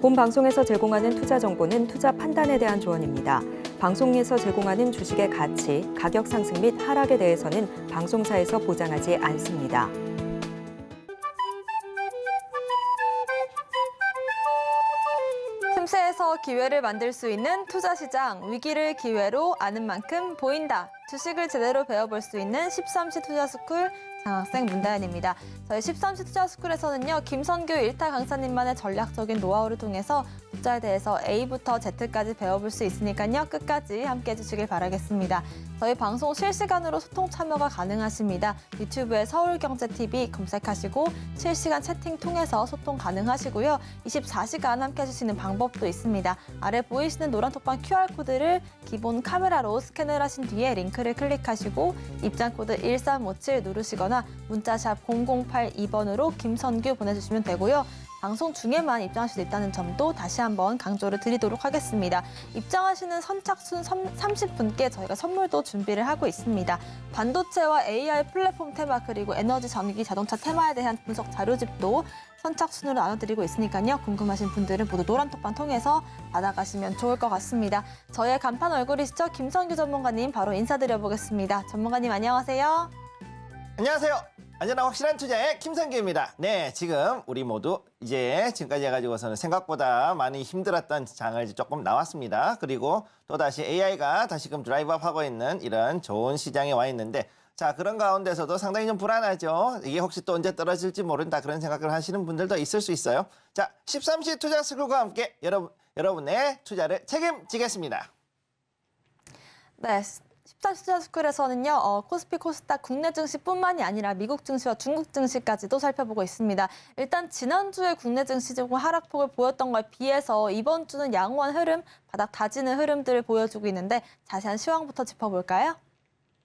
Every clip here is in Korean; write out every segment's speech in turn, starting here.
본 방송에서 제공하는 투자 정보는 투자 판단에 대한 조언입니다. 방송에서 제공하는 주식의 가치, 가격 상승 및 하락에 대해서는 방송사에서 보장하지 않습니다. 틈새에서 기회를 만들 수 있는 투자시장, 위기를 기회로 아는 만큼 보인다. 주식을 제대로 배워볼 수 있는 13시 투자스쿨 장학생 문다연입니다. 저희 13시 투자스쿨에서는요, 김선규 일타 강사님만의 전략적인 노하우를 통해서 투자에 대해서 A부터 Z까지 배워볼 수 있으니까요, 끝까지 함께해 주시길 바라겠습니다. 저희 방송 실시간으로 소통 참여가 가능하십니다. 유튜브에 서울경제TV 검색하시고 실시간 채팅 통해서 소통 가능하시고요. 24시간 함께해 주시는 방법도 있습니다. 아래 보이시는 노란 톡방 QR코드를 기본 카메라로 스캔을 하신 뒤에 링크를 클릭하시고 입장코드 1357 누르시거나 문자샵 0082번으로 김선규 보내주시면 되고요. 방송 중에만 입장하실 수 있다는 점도 다시 한번 강조를 드리도록 하겠습니다. 입장하시는 선착순 30분께 저희가 선물도 준비를 하고 있습니다. 반도체와 AI 플랫폼 테마 그리고 에너지 전기 자동차 테마에 대한 분석 자료집도 선착순으로 나눠드리고 있으니까요. 궁금하신 분들은 모두 노란톡방 통해서 받아가시면 좋을 것 같습니다. 저의 간판 얼굴이시죠? 김선규 전문가님 바로 인사드려보겠습니다. 전문가님 안녕하세요. 안녕하세요. 안전한 확실한 투자의 김선규입니다. 네, 지금 우리 모두 이제 지금까지 해가지고서는 생각보다 많이 힘들었던 장을 조금 나왔습니다. 그리고 또다시 AI가 다시금 드라이브업하고 있는 이런 좋은 시장에 와 있는데, 자, 그런 가운데서도 상당히 좀 불안하죠. 이게 혹시 또 언제 떨어질지 모른다, 그런 생각을 하시는 분들도 있을 수 있어요. 자, 13시 투자 스쿨과 함께 여러분의 투자를 책임지겠습니다. 네. 14시 투자스쿨에서는요, 코스피, 코스닥 국내 증시뿐만이 아니라 미국 증시와 중국 증시까지도 살펴보고 있습니다. 일단 지난주에 국내 증시 조금 하락폭을 보였던 거에 비해서 이번 주는 양호한 흐름, 바닥 다지는 흐름들을 보여주고 있는데 자세한 시황부터 짚어볼까요?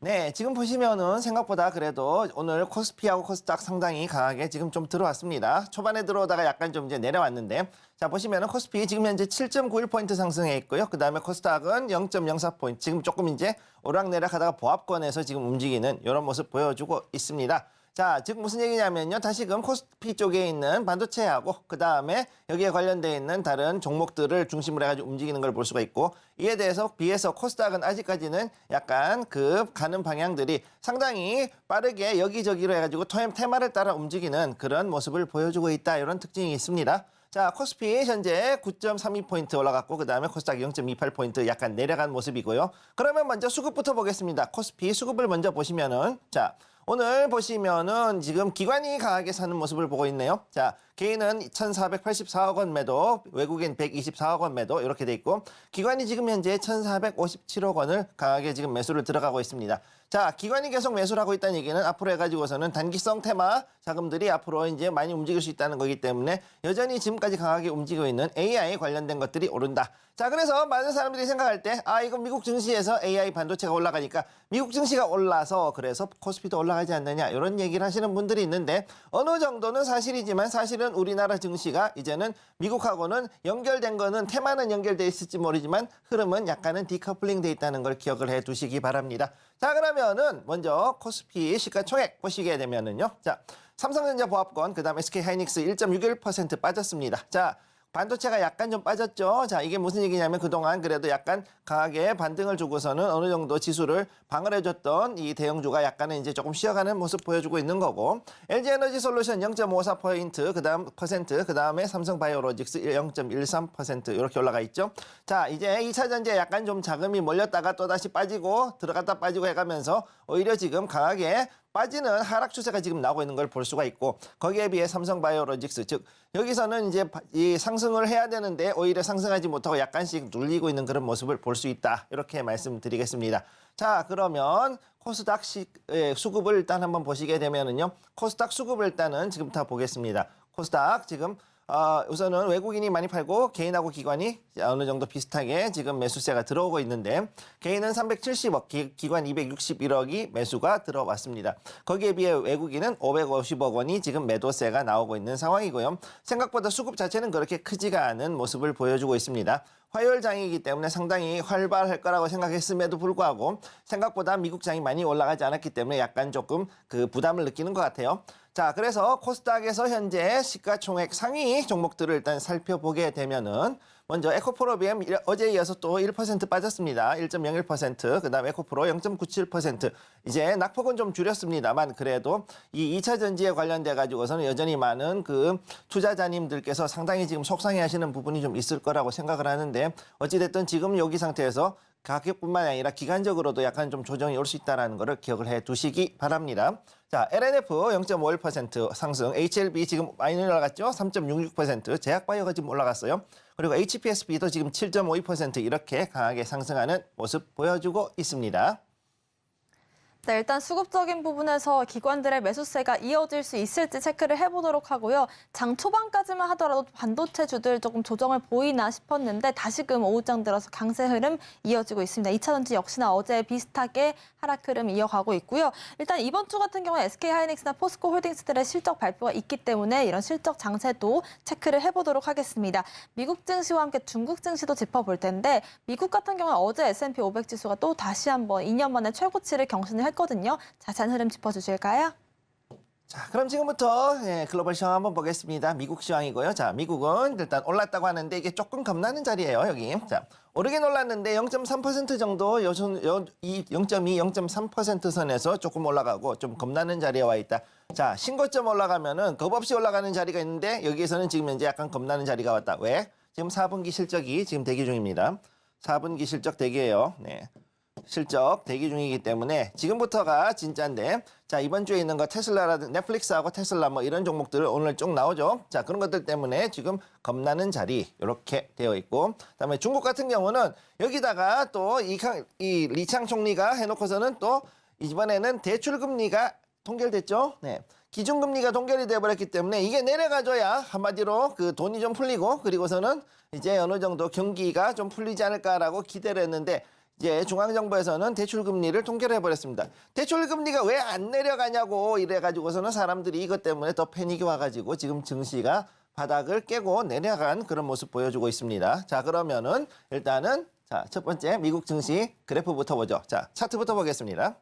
네, 지금 보시면은 생각보다 그래도 오늘 코스피하고 코스닥 상당히 강하게 지금 좀 들어왔습니다. 초반에 들어오다가 약간 좀 이제 내려왔는데, 자, 보시면은 코스피 지금 현재 7.91포인트 상승해 있고요. 그 다음에 코스닥은 0.04포인트, 지금 조금 이제 오락내락 하다가 보합권에서 지금 움직이는 이런 모습 보여주고 있습니다. 자, 즉 무슨 얘기냐면요. 다시금 코스피 쪽에 있는 반도체하고 그 다음에 여기에 관련되어 있는 다른 종목들을 중심으로 해가지고 움직이는 걸 볼 수가 있고, 이에 대해서 비해서 코스닥은 아직까지는 약간 가는 방향들이 상당히 빠르게 여기저기로 해가지고 테마를 따라 움직이는 그런 모습을 보여주고 있다, 이런 특징이 있습니다. 자, 코스피 현재 9.32포인트 올라갔고, 그 다음에 코스닥 0.28포인트 약간 내려간 모습이고요. 그러면 먼저 수급부터 보겠습니다. 코스피 수급을 먼저 보시면은, 자, 오늘 보시면은 지금 기관이 강하게 사는 모습을 보고 있네요. 자, 개인은 1,484억 원 매도, 외국인 124억 원 매도 이렇게 돼 있고, 기관이 지금 현재 1,457억 원을 강하게 지금 매수를 들어가고 있습니다. 자, 기관이 계속 매수를 하고 있다는 얘기는 앞으로 해가지고서는 단기성 테마 자금들이 앞으로 이제 많이 움직일 수 있다는 거기 때문에 여전히 지금까지 강하게 움직이고 있는 AI 관련된 것들이 오른다. 자, 그래서 많은 사람들이 생각할 때, 아, 이거 미국 증시에서 AI 반도체가 올라가니까 미국 증시가 올라서 그래서 코스피도 올라가지 않느냐, 이런 얘기를 하시는 분들이 있는데, 어느 정도는 사실이지만 사실은 우리나라 증시가 이제는 미국하고는 연결된 거는 테마는 연결돼 있을지 모르지만 흐름은 약간은 디커플링 돼 있다는 걸 기억을 해 두시기 바랍니다. 자, 그러면은 먼저 코스피 시가총액 보시게 되면은요. 자, 삼성전자 보합권, 그 다음 SK하이닉스 1.61% 빠졌습니다. 자, 반도체가 약간 좀 빠졌죠. 자, 이게 무슨 얘기냐면 그동안 그래도 약간 강하게 반등을 주고서는 어느 정도 지수를 방을 해줬던 이 대형주가 약간은 이제 조금 쉬어가는 모습 보여주고 있는 거고, LG에너지솔루션 0.54포인트, 그 다음 퍼센트, 그 다음에 삼성바이오로직스 0.13% 이렇게 올라가 있죠. 자, 이제 2차전지에 약간 좀 자금이 몰렸다가 또다시 빠지고 들어갔다 빠지고 해가면서 오히려 지금 강하게 빠지는 하락 추세가 지금 나오고 있는 걸 볼 수가 있고, 거기에 비해 삼성바이오로직스, 즉 여기서는 이제 이 상승을 해야 되는데 오히려 상승하지 못하고 약간씩 눌리고 있는 그런 모습을 볼 수 있다, 이렇게 말씀드리겠습니다. 자, 그러면 코스닥 수급을 일단 한번 보시게 되면은요, 코스닥 수급을 일단은 지금부터 보겠습니다. 코스닥 지금 우선은 외국인이 많이 팔고 개인하고 기관이 어느 정도 비슷하게 지금 매수세가 들어오고 있는데, 개인은 370억, 기관 261억이 매수가 들어왔습니다. 거기에 비해 외국인은 550억 원이 지금 매도세가 나오고 있는 상황이고요. 생각보다 수급 자체는 그렇게 크지가 않은 모습을 보여주고 있습니다. 화요일장이기 때문에 상당히 활발할 거라고 생각했음에도 불구하고 생각보다 미국장이 많이 올라가지 않았기 때문에 약간 조금 그 부담을 느끼는 것 같아요. 자, 그래서 코스닥에서 현재 시가총액 상위 종목들을 일단 살펴보게 되면은 먼저 에코프로비엠 어제에 이어서 또 1% 빠졌습니다. 1.01%. 그다음 에코프로 0.97%. 이제 낙폭은 좀 줄였습니다만 그래도 이 2차 전지에 관련돼 가지고서는 여전히 많은 그 투자자님들께서 상당히 지금 속상해하시는 부분이 좀 있을 거라고 생각을 하는데 어찌 됐든 지금 여기 상태에서 가격뿐만 아니라 기간적으로도 약간 좀 조정이 올 수 있다는 것을 기억을 해 두시기 바랍니다. 자, LNF 0.51% 상승, HLB 지금 많이 올라갔죠? 3.66%, 제약바이오가 지금 올라갔어요. 그리고 HPSB도 지금 7.52% 이렇게 강하게 상승하는 모습 보여주고 있습니다. 네, 일단 수급적인 부분에서 기관들의 매수세가 이어질 수 있을지 체크를 해보도록 하고요. 장 초반까지만 하더라도 반도체주들 조금 조정을 보이나 싶었는데 다시금 오후장 들어서 강세 흐름 이어지고 있습니다. 2차 전지 역시나 어제 비슷하게 하락 흐름 이어가고 있고요. 일단 이번 주 같은 경우는 SK하이닉스나 포스코 홀딩스들의 실적 발표가 있기 때문에 이런 실적 장세도 체크를 해보도록 하겠습니다. 미국 증시와 함께 중국 증시도 짚어볼 텐데 미국 같은 경우는 어제 S&P 500 지수가 또 다시 한번 2년 만에 최고치를 경신을 했거든요. 자세한 흐름 짚어주실까요? 자, 그럼 지금부터 글로벌 시황 한번 보겠습니다. 미국 시황이고요. 자, 미국은 일단 올랐다고 하는데 이게 조금 겁나는 자리예요, 여기. 자, 오르긴 올랐는데 0.3% 정도 이 0.2, 0.3% 선에서 조금 올라가고 좀 겁나는 자리에 와 있다. 자, 신고점 올라가면은 겁 없이 올라가는 자리가 있는데 여기에서는 지금 현재 약간 겁나는 자리가 왔다. 왜? 지금 4분기 실적이 지금 대기 중입니다. 4분기 실적 대기예요. 네. 실적 대기 중이기 때문에 지금부터가 진짜인데 자 이번 주에 있는 거 테슬라라든 넷플릭스하고 테슬라 뭐 이런 종목들 오늘 쭉 나오죠. 자 그런 것들 때문에 지금 겁나는 자리 이렇게 되어 있고 그다음에 중국 같은 경우는 여기다가 또 이 리창 총리가 해놓고서는 또 이번에는 대출금리가 동결됐죠. 네. 기준금리가 동결이 돼버렸기 때문에 이게 내려가줘야 한마디로 그 돈이 좀 풀리고 그리고서는 이제 어느 정도 경기가 좀 풀리지 않을까라고 기대를 했는데 이제 중앙정부에서는 대출금리를 동결해버렸습니다. 대출금리가 왜 안 내려가냐고 이래가지고서는 사람들이 이것 때문에 더 패닉이 와가지고 지금 증시가 바닥을 깨고 내려간 그런 모습 보여주고 있습니다. 자 그러면은 일단은 자 첫 번째 미국 증시 그래프부터 보죠. 자 차트부터 보겠습니다.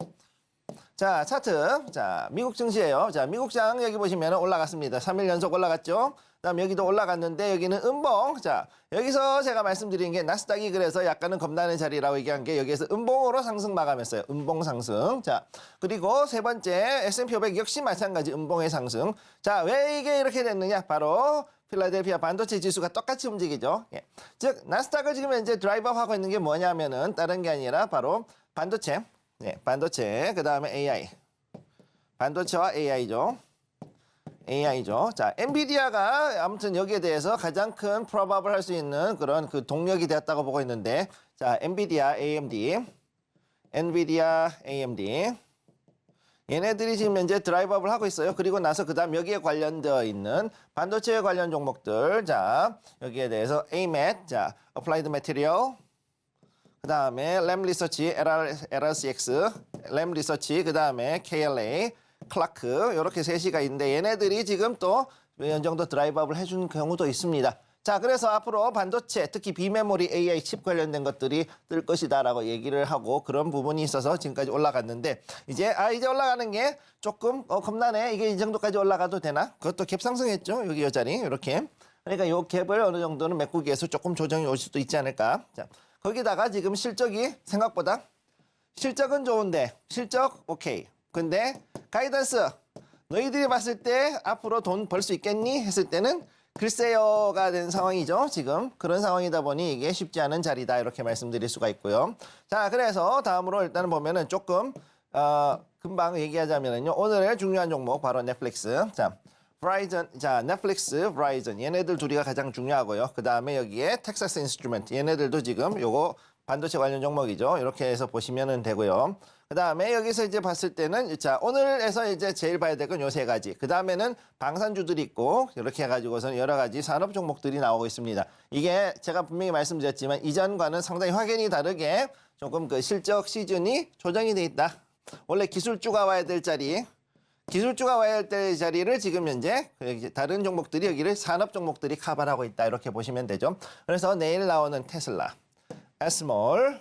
자 차트 자 미국 증시예요. 자 미국장 여기 보시면 올라갔습니다. 3일 연속 올라갔죠. 그다음 여기도 올라갔는데 여기는 음봉. 자 여기서 제가 말씀드린 게 나스닥이 그래서 약간은 겁나는 자리라고 얘기한 게 여기에서 음봉으로 상승 마감했어요. 음봉 상승. 자 그리고 세 번째 S&P 500 역시 마찬가지 음봉의 상승. 자 왜 이게 이렇게 됐느냐? 바로 필라델피아 반도체 지수가 똑같이 움직이죠. 예. 즉 나스닥을 지금 현재 드라이버하고 있는 게 뭐냐면은 다른 게 아니라 바로 반도체. 네, 반도체, 그 다음에 AI. 반도체와 AI죠. AI죠. 자, 엔비디아가 아무튼 여기에 대해서 가장 큰 프로밥을 할 수 있는 그런 그 동력이 되었다고 보고 있는데, 자, 엔비디아, AMD. 엔비디아, AMD. 얘네들이 지금 현재 드라이브업을 하고 있어요. 그리고 나서 그 다음 여기에 관련되어 있는 반도체 관련 종목들. 자, 여기에 대해서 AMAT, 자, Applied Material. 그 다음에 램 리서치, LRCX, 램 리서치, 그 다음에 KLA, 클라크 이렇게 셋이가 있는데 얘네들이 지금 또 어느 정도 드라이브업을 해준 경우도 있습니다. 자, 그래서 앞으로 반도체, 특히 비메모리 AI 칩 관련된 것들이 뜰 것이다라고 얘기를 하고 그런 부분이 있어서 지금까지 올라갔는데 이제 올라가는 게 조금 겁나네. 이게 이 정도까지 올라가도 되나? 그것도 갭 상승했죠. 여기 이 자리 이렇게. 그러니까 이 갭을 어느 정도는 메꾸기에서 조금 조정이 올 수도 있지 않을까. 자. 거기다가 지금 실적이 생각보다 실적은 좋은데 실적 오케이. 근데 가이던스 너희들이 봤을 때 앞으로 돈 벌 수 있겠니? 했을 때는 글쎄요가 된 상황이죠. 지금 그런 상황이다 보니 이게 쉽지 않은 자리다 이렇게 말씀드릴 수가 있고요. 자 그래서 다음으로 일단은 보면은 조금 금방 얘기하자면은요. 오늘의 중요한 종목 바로 넷플릭스. 자 브라이전, 자, 넷플릭스, 브라이전 얘네들 둘이가 가장 중요하고요. 그 다음에 여기에 텍사스 인스트루먼트 얘네들도 지금 요거 반도체 관련 종목이죠. 이렇게 해서 보시면 되고요. 그 다음에 여기서 이제 봤을 때는 자 오늘에서 이제 제일 봐야 될 건 요 세 가지. 그 다음에는 방산주들이 있고 이렇게 해가지고서는 여러 가지 산업 종목들이 나오고 있습니다. 이게 제가 분명히 말씀드렸지만 이전과는 상당히 확연히 다르게 조금 그 실적 시즌이 조정이 돼 있다. 원래 기술주가 와야 될 자리. 기술주가 와야 할 때 자리를 지금 현재 다른 종목들이 여기를 산업 종목들이 커버하고 있다. 이렇게 보시면 되죠. 그래서 내일 나오는 테슬라, 에스몰,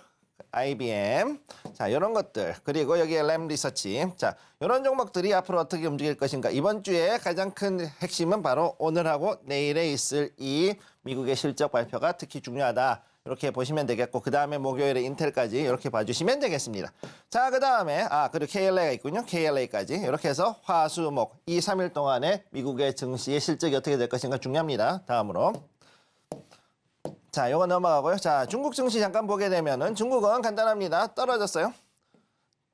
IBM, 자 이런 것들 그리고 여기에 램 리서치, 자 이런 종목들이 앞으로 어떻게 움직일 것인가. 이번 주에 가장 큰 핵심은 바로 오늘하고 내일에 있을 이 미국의 실적 발표가 특히 중요하다. 이렇게 보시면 되겠고 그 다음에 목요일에 인텔까지 이렇게 봐주시면 되겠습니다. 자, 그 다음에 그리고 KLA가 있군요. KLA까지 이렇게 해서 화, 수, 목 2, 3일 동안에 미국의 증시의 실적이 어떻게 될 것인가 중요합니다. 다음으로 자, 요거 넘어가고요. 자, 중국 증시 잠깐 보게 되면은 중국은 간단합니다. 떨어졌어요.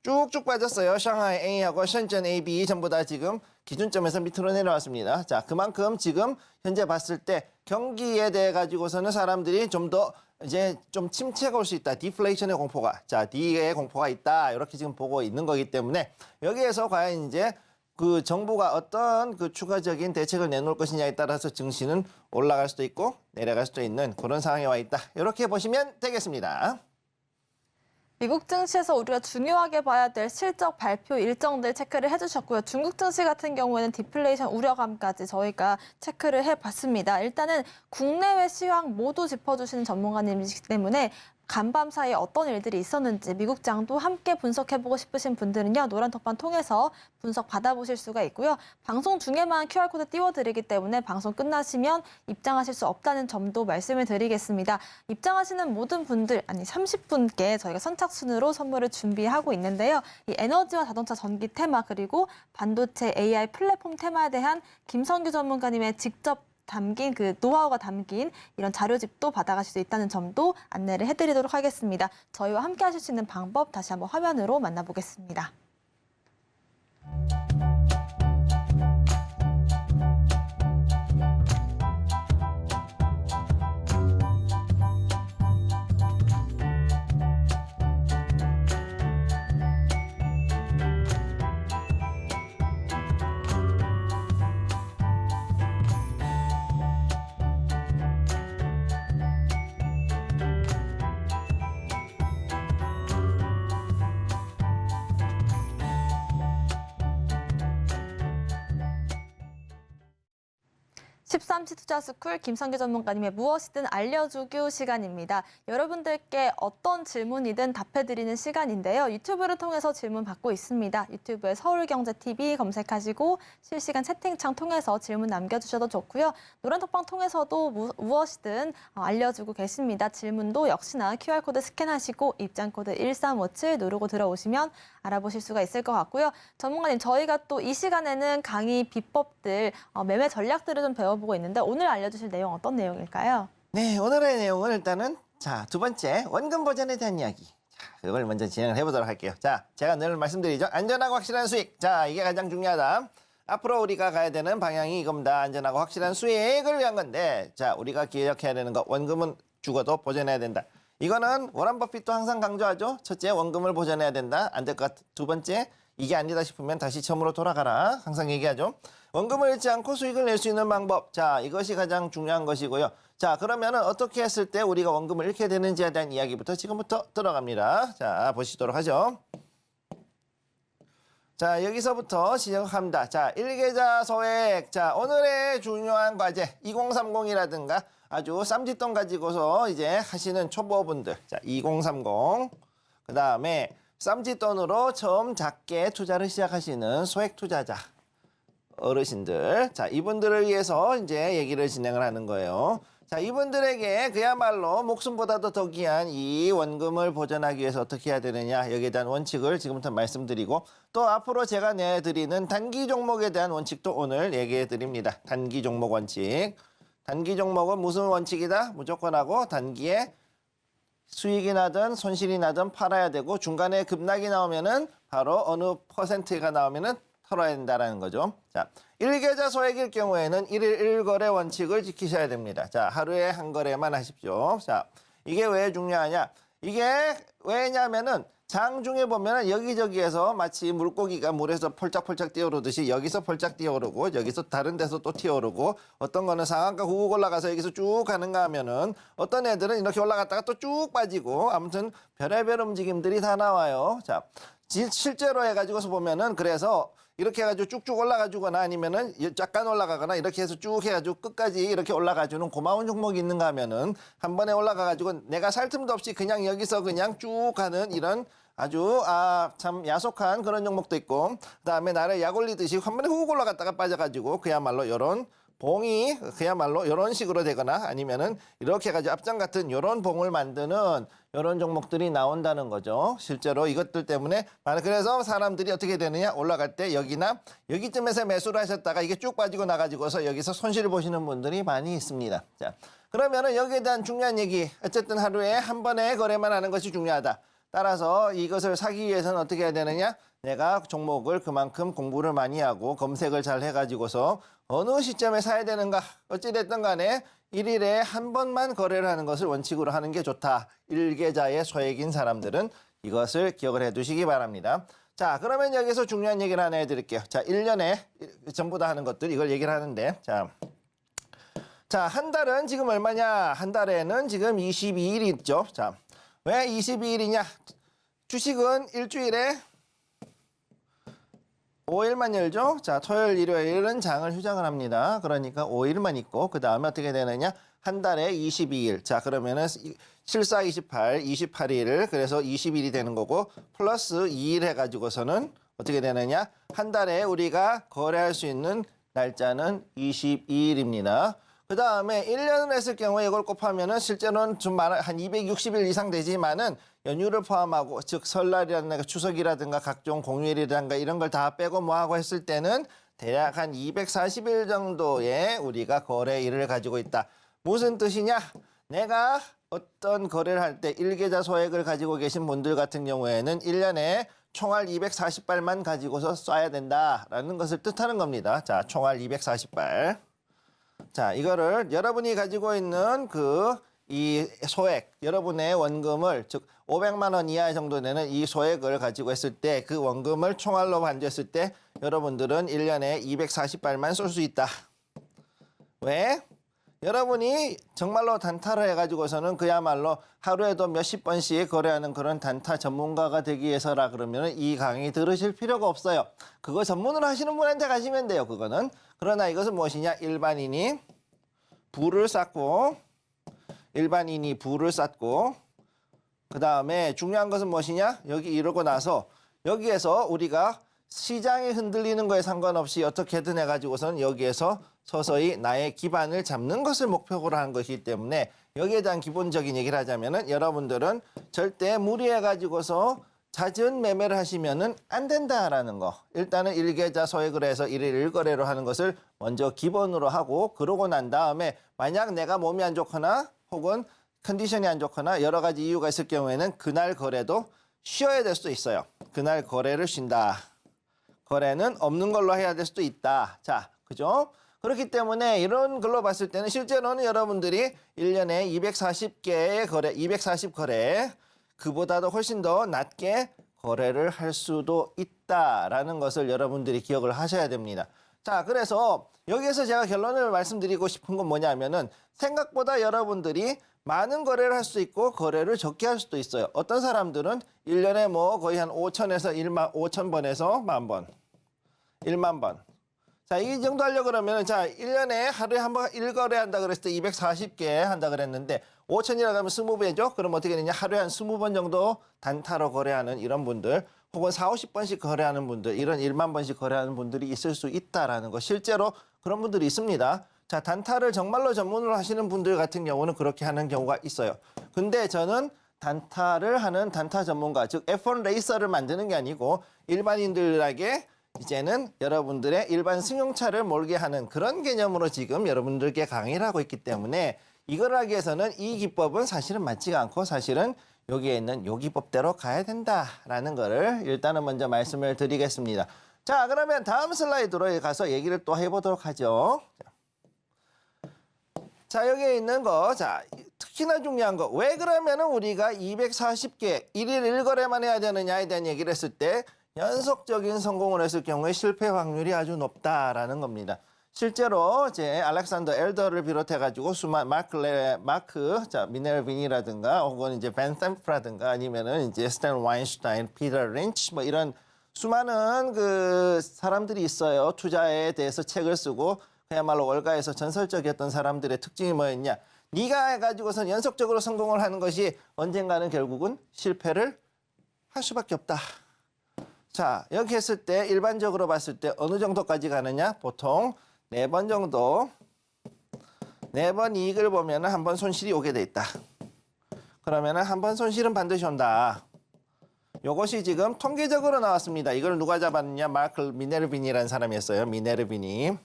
쭉쭉 빠졌어요. 상하이 A하고 션전 A, B 전부 다 지금 기준점에서 밑으로 내려왔습니다. 자, 그만큼 지금 현재 봤을 때 경기에 대해 가지고서는 사람들이 좀 더 이제 좀 침체가 올 수 있다. 디플레이션의 공포가. 자, D의 공포가 있다. 이렇게 지금 보고 있는 거기 때문에 여기에서 과연 이제 그 정부가 어떤 그 추가적인 대책을 내놓을 것이냐에 따라서 증시는 올라갈 수도 있고 내려갈 수도 있는 그런 상황에 와 있다. 이렇게 보시면 되겠습니다. 미국 증시에서 우리가 중요하게 봐야 될 실적 발표 일정들 체크를 해주셨고요. 중국 증시 같은 경우에는 디플레이션 우려감까지 저희가 체크를 해봤습니다. 일단은 국내외 시황 모두 짚어주시는 전문가님이시기 때문에 간밤 사이에 어떤 일들이 있었는지 미국장도 함께 분석해보고 싶으신 분들은요. 노란톡방 통해서 분석 받아보실 수가 있고요. 방송 중에만 QR코드 띄워드리기 때문에 방송 끝나시면 입장하실 수 없다는 점도 말씀을 드리겠습니다. 입장하시는 모든 분들, 아니 30분께 저희가 선착순으로 선물을 준비하고 있는데요. 이 에너지와 자동차 전기 테마 그리고 반도체 AI 플랫폼 테마에 대한 김성규 전문가님의 직접 담긴 그 노하우가 담긴 이런 자료집도 받아가실 수 있다는 점도 안내를 해드리도록 하겠습니다. 저희와 함께 하실 수 있는 방법 다시 한번 화면으로 만나보겠습니다. (13시) 투자스쿨 김성규 전문가님의 무엇이든 알려주기 시간입니다. 여러분들께 어떤 질문이든 답해드리는 시간인데요. 유튜브를 통해서 질문 받고 있습니다. 유튜브에 서울경제TV 검색하시고 실시간 채팅창 통해서 질문 남겨주셔도 좋고요. 노란톡방 통해서도 무엇이든 알려주고 계십니다. 질문도 역시나 QR코드 스캔하시고 입장코드 1357 누르고 들어오시면 알아보실 수가 있을 것 같고요. 전문가님, 저희가 또 이 시간에는 강의 비법들, 매매 전략들을 좀 배워보고 있는데 오늘 알려주실 내용 어떤 내용일까요? 네, 오늘의 내용은 일단은 자, 두 번째 원금 보전에 대한 이야기. 자, 그걸 먼저 진행을 해보도록 할게요. 자, 제가 늘 말씀드리죠. 안전하고 확실한 수익. 자, 이게 가장 중요하다. 앞으로 우리가 가야 되는 방향이 이겁니다. 안전하고 확실한 수익을 위한 건데, 자, 우리가 기억해야 되는 거, 원금은 죽어도 보전해야 된다. 이거는 워런 버핏도 항상 강조하죠. 첫째, 원금을 보전해야 된다. 안 될 것 같아. 두 번째, 이게 아니다 싶으면 다시 처음으로 돌아가라. 항상 얘기하죠. 원금을 잃지 않고 수익을 낼 수 있는 방법. 자, 이것이 가장 중요한 것이고요. 자, 그러면은 어떻게 했을 때 우리가 원금을 잃게 되는지에 대한 이야기부터 지금부터 들어갑니다. 자, 보시도록 하죠. 자, 여기서부터 시작합니다. 자, 일계좌 소액. 자, 오늘의 중요한 과제 2030이라든가 아주 쌈짓돈 가지고서 이제 하시는 초보분들. 자, 2030. 그 다음에 쌈짓돈으로 처음 작게 투자를 시작하시는 소액 투자자 어르신들. 자, 이분들을 위해서 이제 얘기를 진행을 하는 거예요. 자, 이분들에게 그야말로 목숨보다도 더 귀한 이 원금을 보전하기 위해서 어떻게 해야 되느냐, 여기에 대한 원칙을 지금부터 말씀드리고 또 앞으로 제가 내드리는 단기 종목에 대한 원칙도 오늘 얘기해 드립니다. 단기 종목 원칙. 단기 종목은 무슨 원칙이다? 무조건 하고 단기에 수익이 나든 손실이 나든 팔아야 되고 중간에 급락이 나오면은 바로 어느 퍼센트가 나오면은 털어야 된다라는 거죠. 자, 일계좌 소액일 경우에는 1일 1거래 원칙을 지키셔야 됩니다. 자, 하루에 한 거래만 하십시오. 자, 이게 왜 중요하냐? 이게 왜냐면은 장중에 보면은 여기저기에서 마치 물고기가 물에서 펄짝펄짝 뛰어오르듯이 여기서 펄짝 뛰어오르고 여기서 다른 데서 또 뛰어오르고 어떤 거는 상한가 훅 올라가서 여기서 쭉 가는가 하면은 어떤 애들은 이렇게 올라갔다가 또 쭉 빠지고 아무튼 별의별 움직임들이 다 나와요. 자, 실제로 해가지고서 보면은 그래서 이렇게 해가지고 쭉쭉 올라가주거나 아니면은 약간 올라가거나 이렇게 해서 쭉 해가지고 끝까지 이렇게 올라가주는 고마운 종목이 있는가 하면은 한 번에 올라가가지고 내가 살 틈도 없이 그냥 여기서 그냥 쭉 가는 이런 아주 참 야속한 그런 종목도 있고 그다음에 나를 약 올리듯이 한 번에 훅 올라갔다가 빠져가지고 그야말로 요런 봉이 그야말로 이런 식으로 되거나 아니면은 이렇게 해가지고 앞장 같은 이런 봉을 만드는 이런 종목들이 나온다는 거죠. 실제로 이것들 때문에 그래서 사람들이 어떻게 되느냐 올라갈 때 여기나 여기쯤에서 매수를 하셨다가 이게 쭉 빠지고 나가지고서 여기서 손실을 보시는 분들이 많이 있습니다. 자, 그러면은 여기에 대한 중요한 얘기 어쨌든 하루에 한 번에 거래만 하는 것이 중요하다. 따라서 이것을 사기 위해서는 어떻게 해야 되느냐? 내가 종목을 그만큼 공부를 많이 하고 검색을 잘 해가지고서 어느 시점에 사야 되는가 어찌됐든 간에 1일에 한 번만 거래를 하는 것을 원칙으로 하는 게 좋다. 일계좌의 소액인 사람들은 이것을 기억을 해두시기 바랍니다. 자, 그러면 여기서 중요한 얘기를 하나 해드릴게요. 자, 1년에 전부 다 하는 것들 이걸 얘기를 하는데 자, 한 달은 지금 얼마냐? 한 달에는 지금 22일이 있죠. 자, 왜 22일이냐? 주식은 일주일에 5일만 열죠. 자, 토요일, 일요일은 장을 휴장을 합니다. 그러니까 5일만 있고 그 다음에 어떻게 되느냐? 한 달에 22일. 자, 그러면은 74, 28, 28일 그래서 20일이 되는 거고 플러스 2일 해가지고서는 어떻게 되느냐? 한 달에 우리가 거래할 수 있는 날짜는 22일입니다. 그 다음에 1년을 했을 경우에 이걸 곱하면은 실제로는 좀 많아 한 260일 이상 되지만은 연휴를 포함하고 즉 설날이라든가 추석이라든가 각종 공휴일이라든가 이런 걸 다 빼고 뭐하고 했을 때는 대략 한 240일 정도의 우리가 거래일을 가지고 있다. 무슨 뜻이냐? 내가 어떤 거래를 할 때 일계좌 소액을 가지고 계신 분들 같은 경우에는 1년에 총알 240발만 가지고서 쏴야 된다라는 것을 뜻하는 겁니다. 자, 총알 240발. 자, 이거를 여러분이 가지고 있는 이 소액, 여러분의 원금을 즉 500만 원 이하 정도 되는 이 소액을 가지고 있을 때 그 원금을 총알로 반주했을 때 여러분들은 1년에 240발만 쏠 수 있다. 왜? 여러분이 정말로 단타를 해가지고서는 그야말로 하루에도 몇십 번씩 거래하는 그런 단타 전문가가 되기 위해서라 그러면 이 강의 들으실 필요가 없어요. 그거 전문으로 하시는 분한테 가시면 돼요. 그거는. 그러나 이것은 무엇이냐? 일반인이 불을 쌓고 그 다음에 중요한 것은 무엇이냐? 여기 이러고 나서 여기에서 우리가 시장이 흔들리는 거에 상관없이 어떻게든 해가지고선 여기에서 서서히 나의 기반을 잡는 것을 목표로 한 것이기 때문에 여기에 대한 기본적인 얘기를 하자면은 여러분들은 절대 무리해가지고서 잦은 매매를 하시면은 안 된다라는 거. 일단은 일계좌 소액을 해서 일일 1거래로 하는 것을 먼저 기본으로 하고 그러고 난 다음에 만약 내가 몸이 안 좋거나 혹은 컨디션이 안 좋거나 여러 가지 이유가 있을 경우에는 그날 거래도 쉬어야 될 수도 있어요. 그날 거래를 쉰다. 거래는 없는 걸로 해야 될 수도 있다. 자, 그죠? 그렇기 때문에 이런 걸로 봤을 때는 실제로는 여러분들이 1년에 240개의 거래, 240거래 그보다도 훨씬 더 낮게 거래를 할 수도 있다라는 것을 여러분들이 기억을 하셔야 됩니다. 자, 그래서 여기에서 제가 결론을 말씀드리고 싶은 건 뭐냐면은 생각보다 여러분들이 많은 거래를 할 수 있고 거래를 적게 할 수도 있어요. 어떤 사람들은 1년에 뭐 거의 한 5천에서 5,000번에서 10,000번, 1만 번. 자, 이 정도 하려고 그러면 자, 1년에 하루에 한 번 1거래 한다 그랬을 때 240개 한다 그랬는데 5천이라고 하면 20배죠? 그럼 어떻게 되냐? 하루에 한 20번 정도 단타로 거래하는 이런 분들 혹은 40-50번씩 거래하는 분들 이런 1만 번씩 거래하는 분들이 있을 수 있다라는 거 실제로 그런 분들이 있습니다. 자, 단타를 정말로 전문으로 하시는 분들 같은 경우는 그렇게 하는 경우가 있어요. 근데 저는 단타를 하는 단타 전문가 즉 F1 레이서를 만드는 게 아니고 일반인들에게 이제는 여러분들의 일반 승용차를 몰게 하는 그런 개념으로 지금 여러분들께 강의를 하고 있기 때문에 이걸 하기 위해서는 이 기법은 사실은 맞지가 않고 사실은 여기에 있는 요 기법대로 가야 된다라는 거를 일단은 먼저 말씀을 드리겠습니다. 자, 그러면 다음 슬라이드로 가서 얘기를 또 해보도록 하죠. 자, 여기에 있는 거, 자, 특히나 중요한 거. 왜 그러면은 우리가 240개, 1일 1거래만 해야 되느냐에 대한 얘기를 했을 때 연속적인 성공을 했을 경우에 실패 확률이 아주 높다라는 겁니다. 실제로 이제 알렉산더 엘더를 비롯해가지고 미네르빈이라든가 혹은 이제 벤 샘프라든가 아니면은 이제 스탠 와인슈타인, 피터 린치 뭐 이런 수많은 그 사람들이 있어요. 투자에 대해서 책을 쓰고 그야말로 월가에서 전설적이었던 사람들의 특징이 뭐였냐. 네가 해가지고선 연속적으로 성공을 하는 것이 언젠가는 결국은 실패를 할 수밖에 없다. 자, 이렇게 했을 때 일반적으로 봤을 때 어느 정도까지 가느냐? 보통 4번 정도, 4번 이익을 보면 한 번 손실이 오게 돼 있다. 그러면 한 번 손실은 반드시 온다. 요것이 지금 통계적으로 나왔습니다. 이걸 누가 잡았느냐? 마크 미네르비니라는 사람이었어요. 미네르비니가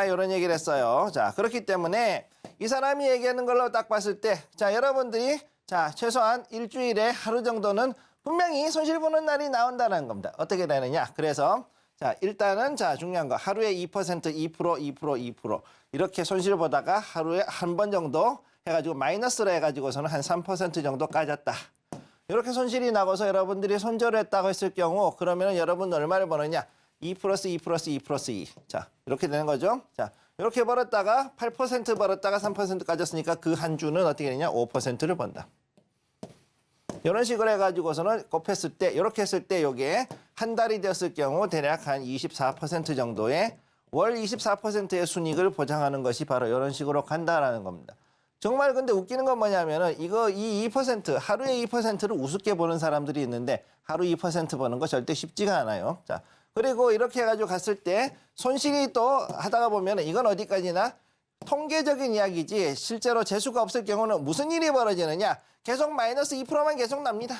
이런 얘기를 했어요. 자, 그렇기 때문에 이 사람이 얘기하는 걸로 딱 봤을 때, 자, 여러분들이 자, 최소한 일주일에 하루 정도는 분명히 손실 보는 날이 나온다는 겁니다. 어떻게 되느냐? 그래서 자, 일단은 자, 중요한 거 하루에 2%, 2% 이렇게 손실 보다가 하루에 한 번 정도 해가지고 마이너스로 해가지고서는 한 3% 정도 까졌다. 이렇게 손실이 나고서 여러분들이 손절을 했다고 했을 경우 그러면 여러분 얼마를 버느냐? 2 플러스 2 플러스 2 플러스 2. 자, 이렇게 되는 거죠. 자, 이렇게 벌었다가 8% 벌었다가 3% 까졌으니까 그 한 주는 어떻게 되냐? 5%를 번다. 이런 식으로 해가지고서는 곱했을 때, 이렇게 했을 때 이게 한 달이 되었을 경우 대략 한 24% 정도의 월 24%의 순이익을 보장하는 것이 바로 이런 식으로 간다라는 겁니다. 정말 근데 웃기는 건 뭐냐면은 이거 이 2%, 하루에 2%를 우습게 보는 사람들이 있는데 하루 2% 버는 거 절대 쉽지가 않아요. 자, 그리고 이렇게 해가지고 갔을 때 손실이 또 하다가 보면은 이건 어디까지나 통계적인 이야기지 실제로 재수가 없을 경우는 무슨 일이 벌어지느냐? 계속 마이너스 2%만 계속 납니다.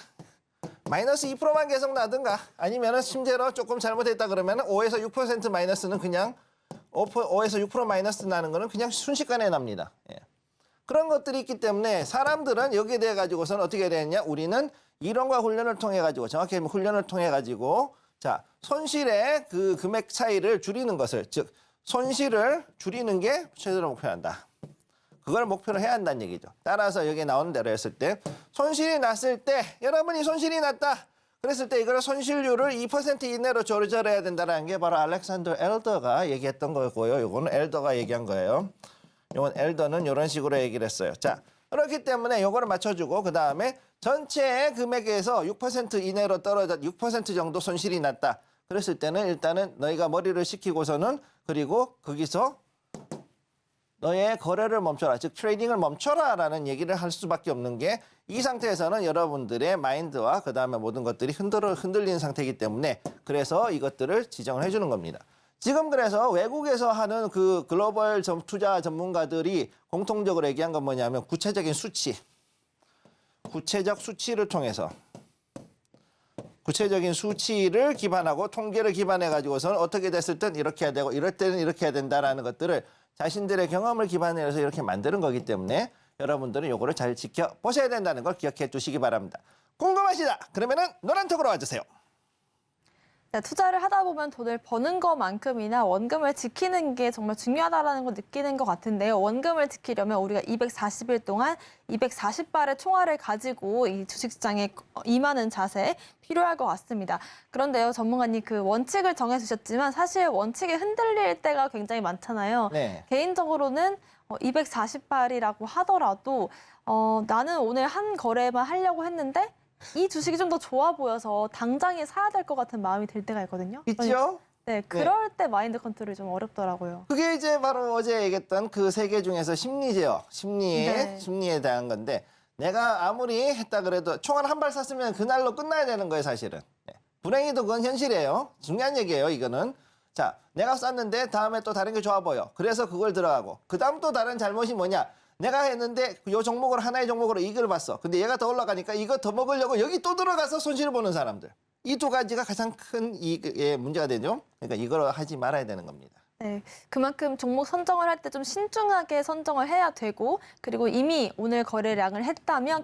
마이너스 2%만 계속 나든가 아니면은 심지어 조금 잘못했다 그러면은 5에서 6% 마이너스는 그냥 5에서 6% 마이너스 나는 거는 그냥 순식간에 납니다. 예. 그런 것들이 있기 때문에 사람들은 여기에 대해 가지고서는 어떻게 되느냐? 우리는 이론과 훈련을 통해 가지고 정확히 훈련을 통해 가지고 자, 손실의 그 금액 차이를 줄이는 것을 즉 손실을 줄이는 게 최대로 목표한다. 그걸 목표로 해야 한다는 얘기죠. 따라서 여기 나오는 대로 했을 때 손실이 났을 때 여러분이 손실이 났다. 그랬을 때 이걸 손실률을 2% 이내로 조절해야 된다는 게 바로 알렉산더 엘더가 얘기했던 거고요. 이거는 엘더가 얘기한 거예요. 이건 엘더는 이런 식으로 얘기를 했어요. 자, 그렇기 때문에 이거를 맞춰주고 그 다음에 전체 금액에서 6% 이내로 떨어져 6% 정도 손실이 났다. 그랬을 때는 일단은 너희가 머리를 식히고서는 그리고 거기서 너의 거래를 멈춰라. 즉 트레이딩을 멈춰라 라는 얘기를 할 수밖에 없는 게 이 상태에서는 여러분들의 마인드와 그 다음에 모든 것들이 흔들리는 상태이기 때문에 그래서 이것들을 지정을 해주는 겁니다. 지금 그래서 외국에서 하는 그 글로벌 투자 전문가들이 공통적으로 얘기한 건 뭐냐면 구체적인 수치, 구체적 수치를 통해서 구체적인 수치를 기반하고 통계를 기반해 가지고서는 어떻게 됐을 땐 이렇게 해야 되고 이럴 때는 이렇게 해야 된다라는 것들을 자신들의 경험을 기반해서 이렇게 만드는 거기 때문에 여러분들은 요거를 잘 지켜보셔야 된다는 걸 기억해 주시기 바랍니다. 궁금하시다? 그러면은 노란톡으로 와주세요. 네, 투자를 하다 보면 돈을 버는 것만큼이나 원금을 지키는 게 정말 중요하다는 걸 느끼는 것 같은데요. 원금을 지키려면 우리가 240일 동안 240발의 총알을 가지고 이 주식시장에 임하는 자세 필요할 것 같습니다. 그런데요, 전문가님 그 원칙을 정해주셨지만 사실 원칙이 흔들릴 때가 굉장히 많잖아요. 네. 개인적으로는 240발이라고 하더라도 나는 오늘 한 거래만 하려고 했는데 이 주식이 좀 더 좋아 보여서 당장에 사야 될 것 같은 마음이 들 때가 있거든요. 있죠? 네, 그럴 때 마인드 컨트롤이 좀 어렵더라고요. 그게 이제 바로 어제 얘기했던 그 세 개 중에서 심리제요. 네. 심리에 대한 건데 내가 아무리 했다 그래도 총알 한 발 쐈으면 그날로 끝나야 되는 거예요, 사실은. 네. 불행히도 그건 현실이에요. 중요한 얘기예요, 이거는. 자, 내가 쐈는데 다음에 또 다른 게 좋아 보여. 그래서 그걸 들어가고. 그 다음 또 다른 잘못이 뭐냐. 내가 했는데 요 종목으로 하나의 종목으로 이익을 봤어. 근데 얘가 더 올라가니까 이거 더 먹으려고 여기 또 들어가서 손실을 보는 사람들. 이 두 가지가 가장 큰 이익의 문제가 되죠. 그러니까 이걸 하지 말아야 되는 겁니다. 네, 그만큼 종목 선정을 할 때 좀 신중하게 선정을 해야 되고 그리고 이미 오늘 거래를 했다면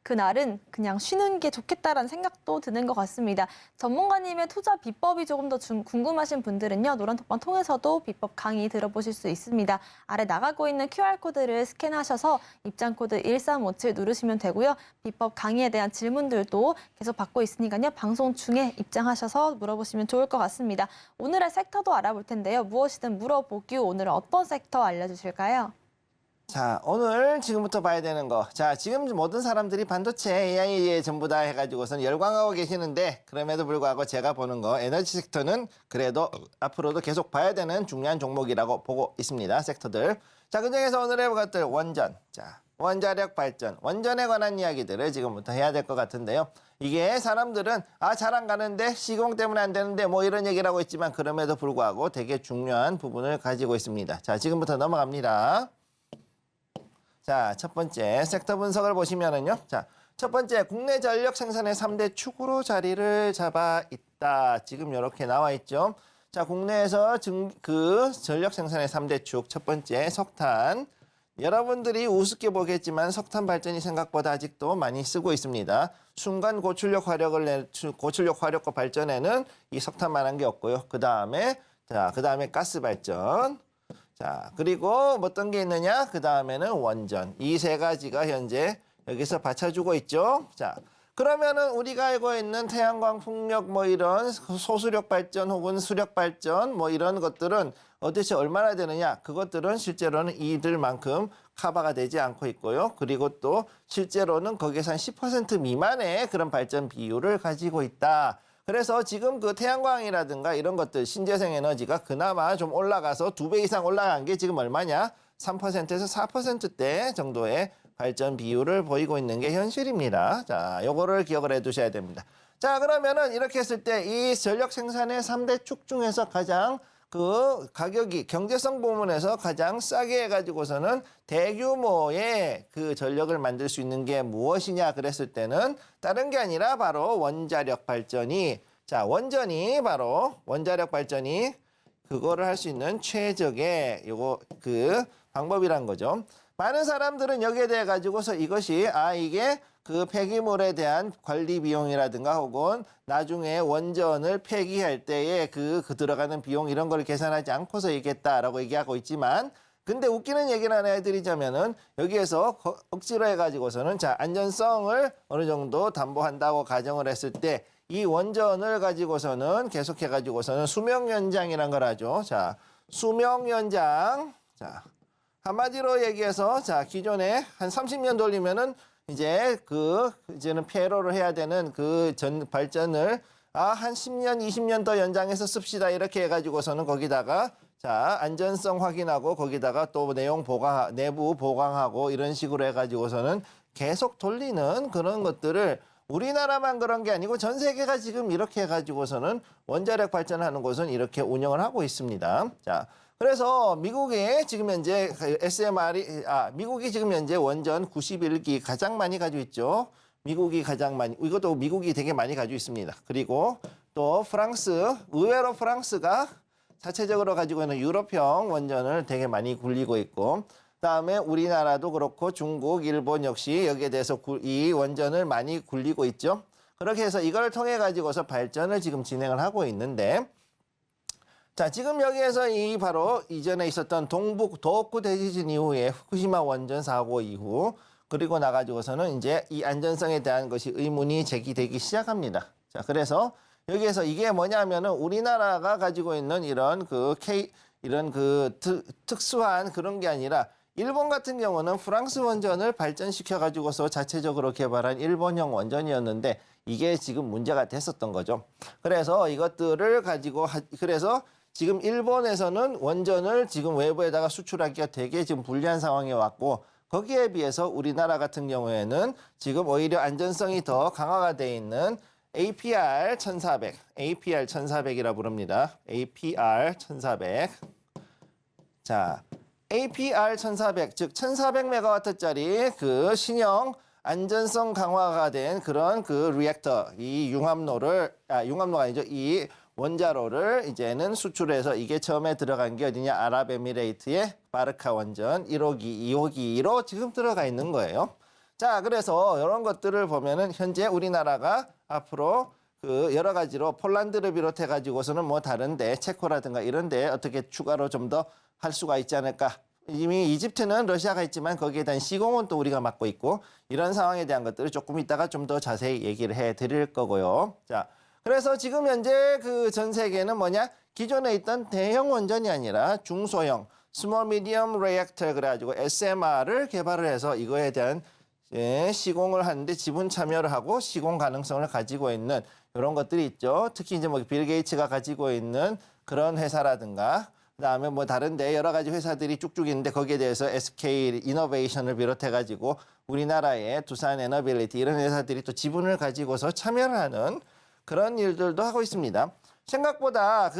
그날은 그냥 쉬는 게 좋겠다라는 생각도 드는 것 같습니다. 전문가님의 투자 비법이 조금 더 궁금하신 분들은요. 노란톡방 통해서도 비법 강의 들어보실 수 있습니다. 아래 나가고 있는 QR코드를 스캔하셔서 입장코드 1357 누르시면 되고요. 비법 강의에 대한 질문들도 계속 받고 있으니까요. 방송 중에 입장하셔서 물어보시면 좋을 것 같습니다. 오늘의 섹터도 알아볼 텐데요. 무엇이든 물어보기 오늘은 어떤 섹터 알려주실까요? 자, 오늘 지금부터 봐야 되는 거. 자, 지금 모든 사람들이 반도체 AI에 전부 다 해가지고선 열광하고 계시는데 그럼에도 불구하고 제가 보는 거 에너지 섹터는 그래도 앞으로도 계속 봐야 되는 중요한 종목이라고 보고 있습니다. 섹터들. 자, 그중에서 오늘 해볼 것들 원전. 자, 원자력 발전. 원전에 관한 이야기들을 지금부터 해야 될 것 같은데요. 이게 사람들은 잘 안 가는데 시공 때문에 안 되는데 뭐 이런 얘기를 하고 있지만 그럼에도 불구하고 되게 중요한 부분을 가지고 있습니다. 자, 지금부터 넘어갑니다. 자, 첫 번째 섹터 분석을 보시면은요. 자, 첫 번째 국내 전력 생산의 3대 축으로 자리를 잡아 있다. 지금 이렇게 나와 있죠. 자, 국내에서 전력 생산의 3대 축. 첫 번째 석탄. 여러분들이 우습게 보겠지만 석탄 발전이 생각보다 아직도 많이 쓰고 있습니다. 순간 고출력 화력과 발전에는 이 석탄만한 게 없고요. 그다음에 가스 발전. 자, 그리고 어떤 게 있느냐? 그 다음에는 원전. 이 세 가지가 현재 여기서 받쳐주고 있죠. 자, 그러면은 우리가 알고 있는 태양광, 풍력 뭐 이런 소수력 발전 혹은 수력 발전 뭐 이런 것들은 도대체 얼마나 되느냐? 그것들은 실제로는 이들만큼 커버가 되지 않고 있고요. 그리고 또 실제로는 거기에서 한 10% 미만의 그런 발전 비율을 가지고 있다. 그래서 지금 그 태양광이라든가 이런 것들 신재생 에너지가 그나마 좀 올라가서 2배 이상 올라간 게 지금 얼마냐? 3%에서 4%대 정도의 발전 비율을 보이고 있는 게 현실입니다. 자, 요거를 기억을 해 두셔야 됩니다. 자, 그러면은 이렇게 했을 때 이 전력 생산의 3대 축 중에서 가장 그 가격이 경제성 부문에서 가장 싸게 해가지고서는 대규모의 그 전력을 만들 수 있는 게 무엇이냐 그랬을 때는 다른 게 아니라 바로 원자력 발전이 바로 원자력 발전이 그거를 할 수 있는 최적의 그 방법이란 거죠. 많은 사람들은 여기에 대해 가지고서 이것이 이게 그 폐기물에 대한 관리 비용이라든가 혹은 나중에 원전을 폐기할 때에 그 들어가는 비용 이런 걸 계산하지 않고서 얘기했다라고 얘기하고 있지만 근데 웃기는 얘기를 하나 해드리자면은 여기에서 억지로 해가지고서는 안전성을 어느 정도 담보한다고 가정을 했을 때 이 원전을 가지고서는 계속해가지고서는 수명 연장이란 걸 하죠. 자, 수명 연장. 자, 한마디로 얘기해서 기존에 한 30년 돌리면은 이제는 폐로를 해야 되는 그 발전을 한 10년, 20년 더 연장해서 씁시다. 이렇게 해가지고서는 거기다가 안전성 확인하고 거기다가 또 내부 보강하고 이런 식으로 해가지고서는 계속 돌리는 그런 것들을 우리나라만 그런 게 아니고 전 세계가 지금 이렇게 해가지고서는 원자력 발전하는 곳은 이렇게 운영을 하고 있습니다. 자, 그래서 미국이 지금 현재 미국이 지금 현재 원전 91기 가장 많이 가지고 있죠. 이것도 미국이 되게 많이 가지고 있습니다. 그리고 또 의외로 프랑스가 자체적으로 가지고 있는 유럽형 원전을 되게 많이 굴리고 있고, 그다음에 우리나라도 그렇고 중국, 일본 역시 여기에 대해서 이 원전을 많이 굴리고 있죠. 그렇게 해서 이걸 통해 가지고서 발전을 지금 진행을 하고 있는데, 자, 지금 여기에서 바로 이전에 있었던 도호쿠 대지진 이후에 후쿠시마 원전 사고 이후 그리고 나가지고서는 이제 이 안전성에 대한 것이 의문이 제기되기 시작합니다. 자, 그래서 여기에서 이게 뭐냐면은 우리나라가 가지고 있는 이런 특수한 그런 게 아니라 일본 같은 경우는 프랑스 원전을 발전시켜 가지고서 자체적으로 개발한 일본형 원전이었는데 이게 지금 문제가 됐었던 거죠. 그래서 이것들을 가지고 그래서 지금 일본에서는 원전을 지금 외부에다가 수출하기가 되게 지금 불리한 상황에 왔고 거기에 비해서 우리나라 같은 경우에는 지금 오히려 안전성이 더 강화가 돼 있는 APR 1400이라 부릅니다. APR 1400. 자, APR 1400, 즉 1400메가와트짜리 그 신형 안전성 강화가 된 그런 그 리액터, 이 융합로가 아니죠. 이 원자로를 이제는 수출해서 이게 처음에 들어간 게 어디냐? 아랍에미레이트의 바르카 원전 1호기, 2호기로 지금 들어가 있는 거예요. 자, 그래서 이런 것들을 보면은 현재 우리나라가 앞으로 그 여러 가지로 폴란드를 비롯해 가지고서는 뭐 다른데 체코라든가 이런데 어떻게 추가로 좀 더 할 수가 있지 않을까. 이미 이집트는 러시아가 있지만 거기에 대한 시공은 또 우리가 맡고 있고 이런 상황에 대한 것들을 조금 이따가 좀 더 자세히 얘기를 해 드릴 거고요. 자, 그래서 지금 현재 그 전 세계는 뭐냐? 기존에 있던 대형 원전이 아니라 중소형, Small Medium Reactor 그래가지고 SMR을 개발을 해서 이거에 대한 시공을 하는데 지분 참여를 하고 시공 가능성을 가지고 있는 이런 것들이 있죠. 특히 이제 뭐 빌 게이츠가 가지고 있는 그런 회사라든가 그다음에 뭐 다른데 여러 가지 회사들이 쭉쭉 있는데 거기에 대해서 SK 이노베이션을 비롯해가지고 우리나라의 두산 에너빌리티 이런 회사들이 또 지분을 가지고서 참여를 하는 그런 일들도 하고 있습니다. 생각보다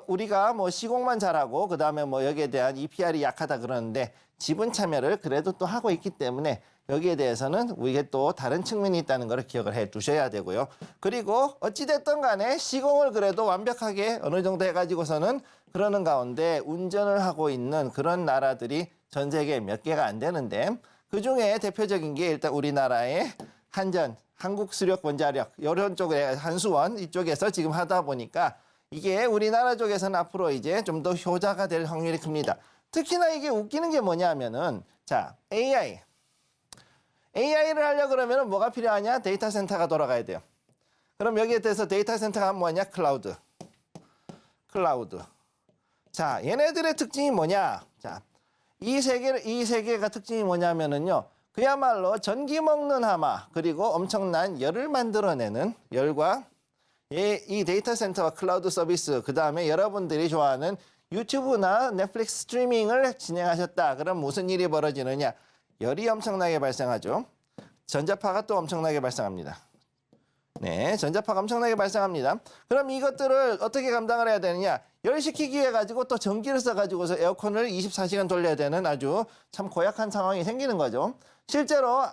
우리가 뭐 시공만 잘하고 그다음에 뭐 여기에 대한 EPR이 약하다 그러는데 지분 참여를 그래도 또 하고 있기 때문에 여기에 대해서는 우리가 또 다른 측면이 있다는 걸 기억을 해 두셔야 되고요. 그리고 어찌됐든 간에 시공을 그래도 완벽하게 어느 정도 해가지고서는 그러는 가운데 운전을 하고 있는 그런 나라들이 전 세계에 몇 개가 안 되는데 그중에 대표적인 게 일단 우리나라의 한전, 한국수력원자력 이런 쪽에 한수원 이쪽에서 지금 하다 보니까 이게 우리나라 쪽에서는 앞으로 이제 좀 더 효자가 될 확률이 큽니다. 특히나 이게 웃기는 게 뭐냐면은 자 AI를 하려고 그러면 뭐가 필요하냐? 데이터 센터가 돌아가야 돼요. 그럼 여기에 대해서 데이터 센터가 뭐냐? 클라우드. 자, 얘네들의 특징이 뭐냐? 자, 이 세 개가 특징이 뭐냐면은요. 그야말로 전기 먹는 하마 그리고 엄청난 열을 만들어내는 열과 이 데이터 센터와 클라우드 서비스 그다음에 여러분들이 좋아하는 유튜브나 넷플릭스 스트리밍을 진행하셨다. 그럼 무슨 일이 벌어지느냐? 열이 엄청나게 발생하죠. 전자파가 또 엄청나게 발생합니다. 네, 전자파가 엄청나게 발생합니다. 그럼 이것들을 어떻게 감당을 해야 되느냐? 열시키기 위해 가지고 또 전기를 써가지고서 에어컨을 24시간 돌려야 되는 아주 참 고약한 상황이 생기는 거죠. 실제로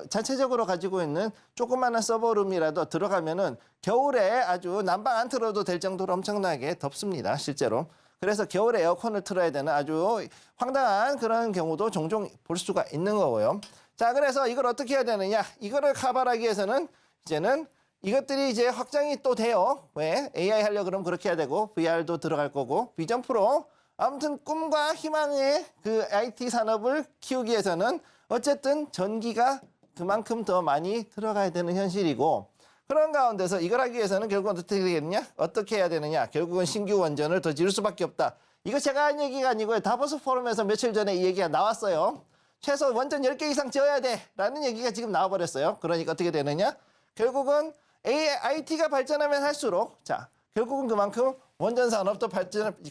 자체적으로 가지고 있는 조그마한 서버룸이라도 들어가면은 겨울에 아주 난방 안 틀어도 될 정도로 엄청나게 덥습니다. 실제로. 그래서 겨울에 에어컨을 틀어야 되는 아주 황당한 그런 경우도 종종 볼 수가 있는 거고요. 자, 그래서 이걸 어떻게 해야 되느냐? 이거를 커버하기 위해서는 이제는 이것들이 이제 확장이 또 돼요. 왜? AI 하려고 그러면 그렇게 해야 되고 VR도 들어갈 거고 비전 프로 아무튼 꿈과 희망의 그 IT 산업을 키우기 위해서는 어쨌든 전기가 그만큼 더 많이 들어가야 되는 현실이고 그런 가운데서 이걸 하기 위해서는 결국은 어떻게 되겠느냐? 어떻게 해야 되느냐? 결국은 신규 원전을 더 지을 수밖에 없다. 이거 제가 한 얘기가 아니고요. 다보스 포럼에서 며칠 전에 이 얘기가 나왔어요. 최소 원전 10개 이상 지어야 돼 라는 얘기가 지금 나와버렸어요. 그러니까 어떻게 되느냐? 결국은 IT가 발전하면 할수록 자 결국은 그만큼 원전 산업도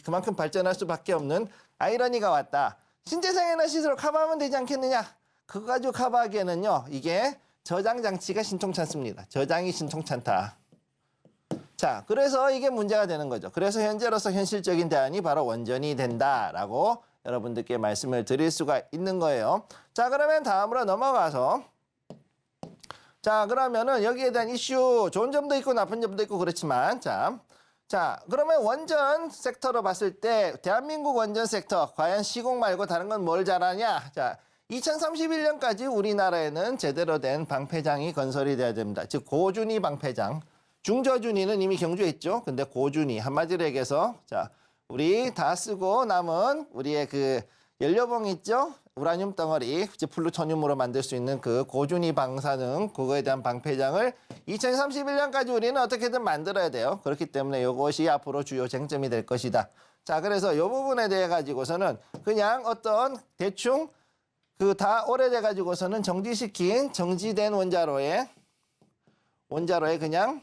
그만큼 발전할 수밖에 없는 아이러니가 왔다. 신재생 에너지로 커버하면 되지 않겠느냐? 그거 가지고 커버하기에는요. 이게 저장 장치가 신통찮습니다. 저장이 신통찮다. 자, 그래서 이게 문제가 되는 거죠. 그래서 현재로서 현실적인 대안이 바로 원전이 된다라고 여러분들께 말씀을 드릴 수가 있는 거예요. 자, 그러면 다음으로 넘어가서 자, 그러면은 여기에 대한 이슈 좋은 점도 있고 나쁜 점도 있고 그렇지만 자, 그러면 원전 섹터로 봤을 때 대한민국 원전 섹터 과연 시공 말고 다른 건 뭘 잘하냐? 자, 2031년까지 우리나라에는 제대로 된 방패장이 건설이 돼야 됩니다. 즉 고준위 방패장. 중저준위는 이미 경주에 있죠. 근데 고준위 한마디로 얘기해서 자, 우리 다 쓰고 남은 우리의 그 연료봉 있죠? 우라늄 덩어리, 플루토늄으로 만들 수 있는 그 고준위 방사능, 그거에 대한 방패장을 2031년까지 우리는 어떻게든 만들어야 돼요. 그렇기 때문에 이것이 앞으로 주요 쟁점이 될 것이다. 자, 그래서 이 부분에 대해 가지고서는 그냥 어떤 대충 그 다 오래돼 가지고서는 정지된 원자로에 그냥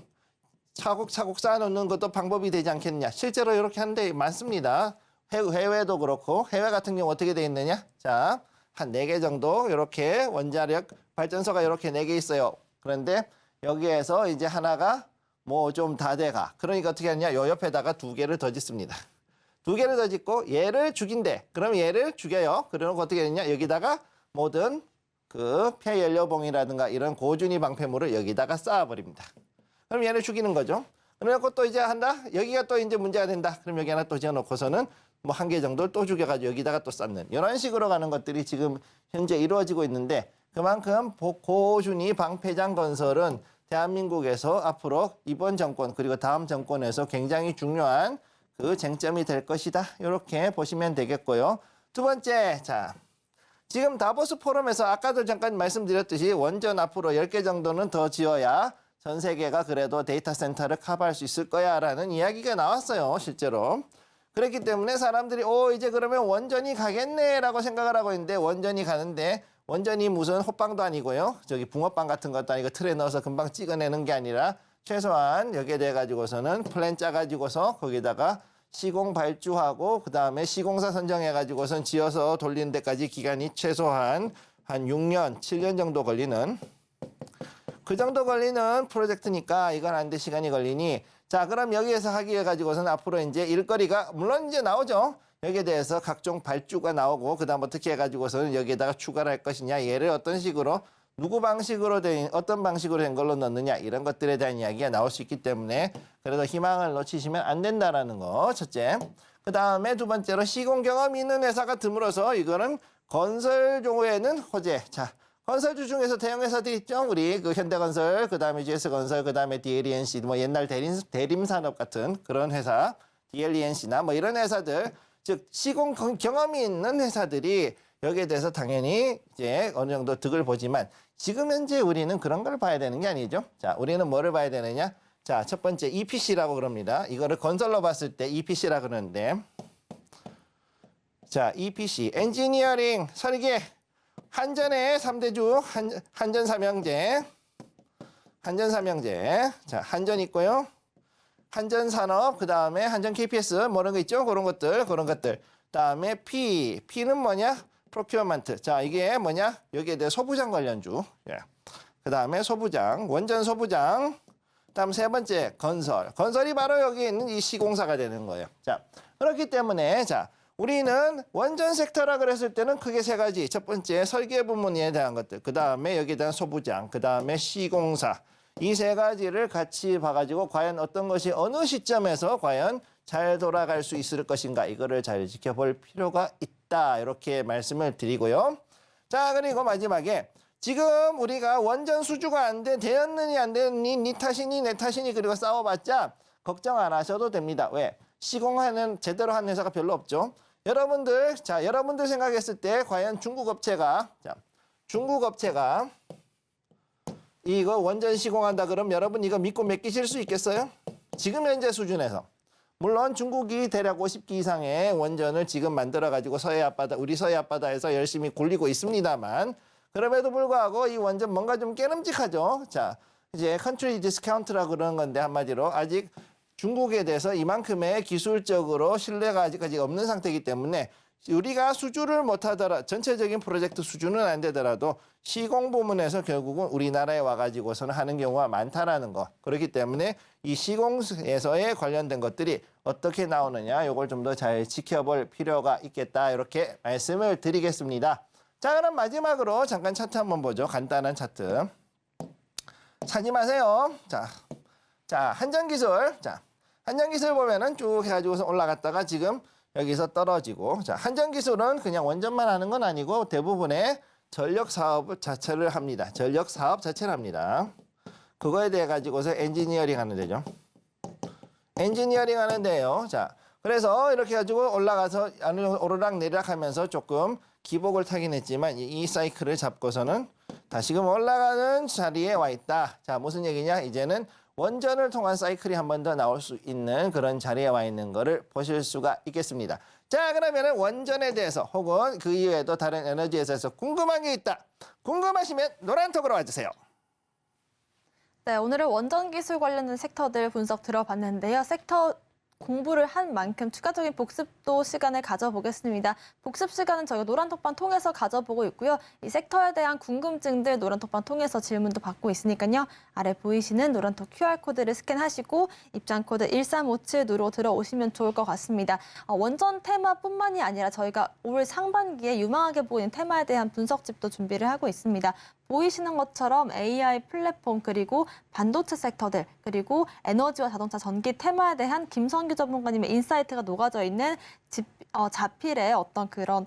차곡차곡 쌓아놓는 것도 방법이 되지 않겠느냐. 실제로 이렇게 하는데 많습니다. 해외도 그렇고 해외 같은 경우 어떻게 돼 있느냐. 자, 한 4개 정도 이렇게 원자력 발전소가 이렇게 4개 있어요. 그런데 여기에서 이제 하나가 뭐 좀 다 돼가. 그러니까 어떻게 하느냐. 요 옆에다가 2개를 더 짓습니다. 2개를 더 짓고 얘를 죽인대. 그럼 얘를 죽여요. 그러면 어떻게 되느냐. 여기다가 모든 그 폐연료봉이라든가 이런 고준위 방패물을 여기다가 쌓아버립니다. 그럼 얘를 죽이는 거죠. 그래갖고 또 이제 한다. 여기가 또 이제 문제가 된다. 그럼 여기 하나 또 지어놓고서는 뭐 1개 정도를 또 죽여가지고 여기다가 또 쌓는 이런 식으로 가는 것들이 지금 현재 이루어지고 있는데 그만큼 고준위 방패장 건설은 대한민국에서 앞으로 이번 정권 그리고 다음 정권에서 굉장히 중요한 그 쟁점이 될 것이다. 이렇게 보시면 되겠고요. 두 번째, 자, 지금 다보스 포럼에서 아까도 잠깐 말씀드렸듯이 원전 앞으로 10개 정도는 더 지어야 전 세계가 그래도 데이터 센터를 커버할 수 있을 거야 라는 이야기가 나왔어요. 실제로. 그렇기 때문에 사람들이 이제 그러면 원전이 가겠네라고 생각을 하고 있는데 원전이 가는데 원전이 무슨 호빵도 아니고요. 저기 붕어빵 같은 것도 아니고 틀에 넣어서 금방 찍어내는 게 아니라 최소한 여기에 대해 가지고서는 플랜 짜 가지고서 거기다가 시공 발주하고 그다음에 시공사 선정해 가지고선 지어서 돌리는 데까지 기간이 최소한 한 6년, 7년 정도 걸리는 그 정도 걸리는 프로젝트니까 이건 안 돼 시간이 걸리니 자 그럼 여기에서 하기 위해 가지고서는 앞으로 이제 일거리가 물론 이제 나오죠. 여기에 대해서 각종 발주가 나오고 그다음 어떻게 해가지고서는 여기에다가 추가를 할 것이냐 얘를 어떤 식으로 누구 방식으로 된 어떤 방식으로 된 걸로 넣느냐 이런 것들에 대한 이야기가 나올 수 있기 때문에 그래도 희망을 놓치시면 안 된다라는 거 첫째. 그다음에 두 번째로 시공 경험이 있는 회사가 드물어서 이거는 건설조에는 호재. 자 건설주 중에서 대형 회사들 있죠. 우리 그 현대건설, 그다음에 GS건설, 그다음에 DLENC 뭐 옛날 대림산업 같은 그런 회사, DLENC나 뭐 이런 회사들, 즉 시공 경험이 있는 회사들이 여기에 대해서 당연히 이제 어느 정도 득을 보지만 지금 현재 우리는 그런 걸 봐야 되는 게 아니죠. 자, 우리는 뭐를 봐야 되느냐? 자, 첫 번째 EPC라고 그럽니다. 이거를 건설로 봤을 때 EPC라 그러는데, 자, EPC 엔지니어링 설계. 한전의 3대주 한전 삼형제. 자, 한전 있고요. 한전 산업, 그다음에 한전 KPS 뭐 이런 거 있죠? 그런 것들. 그다음에 P는 뭐냐? 프로큐어먼트. 자, 이게 뭐냐? 여기에 대해 소부장 관련주. 예. 그다음에 소부장, 원전 소부장. 그다음 세 번째 건설. 건설이 바로 여기 있는 이 시공사가 되는 거예요. 자, 그렇기 때문에 자, 우리는 원전 섹터라 그랬을 때는 크게 세 가지. 첫 번째 설계 부문에 대한 것들. 그다음에 여기에 대한 소부장. 그다음에 시공사. 이 세 가지를 같이 봐가지고 과연 어떤 것이 어느 시점에서 과연 잘 돌아갈 수 있을 것인가 이거를 잘 지켜볼 필요가 있다. 이렇게 말씀을 드리고요. 자 그리고 마지막에 지금 우리가 원전 수주가 안 되었느니 안 되느니 니 탓이니 내 탓이니 그리고 싸워봤자 걱정 안 하셔도 됩니다. 왜? 시공하는 제대로 한 회사가 별로 없죠. 여러분들 생각했을 때 과연 중국 업체가 이거 원전 시공한다 그럼 여러분 이거 믿고 맡기실 수 있겠어요? 지금 현재 수준에서. 물론 중국이 대략 50기 이상의 원전을 지금 만들어가지고 우리 서해 앞바다에서 열심히 굴리고 있습니다만 그럼에도 불구하고 이 원전 뭔가 좀 깨름직하죠. 자, 이제 컨트리 디스카운트라고 그러는 건데 한마디로 아직 중국에 대해서 이만큼의 기술적으로 신뢰가 아직까지 없는 상태이기 때문에 우리가 수주를 못하더라도 전체적인 프로젝트 수주는 안 되더라도 시공 부문에서 결국은 우리나라에 와가지고서는 하는 경우가 많다라는 거. 그렇기 때문에 이 시공에서의 관련된 것들이 어떻게 나오느냐 이걸 좀 더 잘 지켜볼 필요가 있겠다 이렇게 말씀을 드리겠습니다. 자 그럼 마지막으로 잠깐 차트 한번 보죠. 간단한 차트. 사지 마세요. 자 한전기술. 자 한전기술 보면은 쭉 해가지고서 올라갔다가 지금 여기서 떨어지고 자 한전기술은 그냥 원전만 하는 건 아니고 대부분의 전력 사업 자체를 합니다. 그거에 대해 가지고서 엔지니어링 하는 데죠. 엔지니어링 하는데요. 자 그래서 이렇게 가지고 올라가서 오르락 내리락 하면서 조금 기복을 타긴 했지만 이 사이클을 잡고서는 다시금 올라가는 자리에 와 있다. 자 무슨 얘기냐? 이제는 원전을 통한 사이클이 한 번 더 나올 수 있는 그런 자리에 와 있는 거를 보실 수가 있겠습니다. 자 그러면은 원전에 대해서 혹은 그 이외에도 다른 에너지에 대해서 궁금한 게 있다. 궁금하시면 노란톡으로 와주세요. 네, 오늘은 원전 기술 관련된 섹터들 분석 들어봤는데요. 섹터 공부를 한 만큼 추가적인 복습도 시간을 가져보겠습니다. 복습 시간은 저희가 노란톡방 통해서 가져보고 있고요. 이 섹터에 대한 궁금증들 노란톡방 통해서 질문도 받고 있으니까요. 아래 보이시는 노란톡 QR코드를 스캔하시고 입장코드 1357 누르고 들어오시면 좋을 것 같습니다. 원전 테마뿐만이 아니라 저희가 올 상반기에 유망하게 보이는 테마에 대한 분석집도 준비를 하고 있습니다. 보이시는 것처럼 AI 플랫폼 그리고 반도체 섹터들 그리고 에너지와 자동차 전기 테마에 대한 김선규 전문가님의 인사이트가 녹아져 있는 자필의 어떤 그런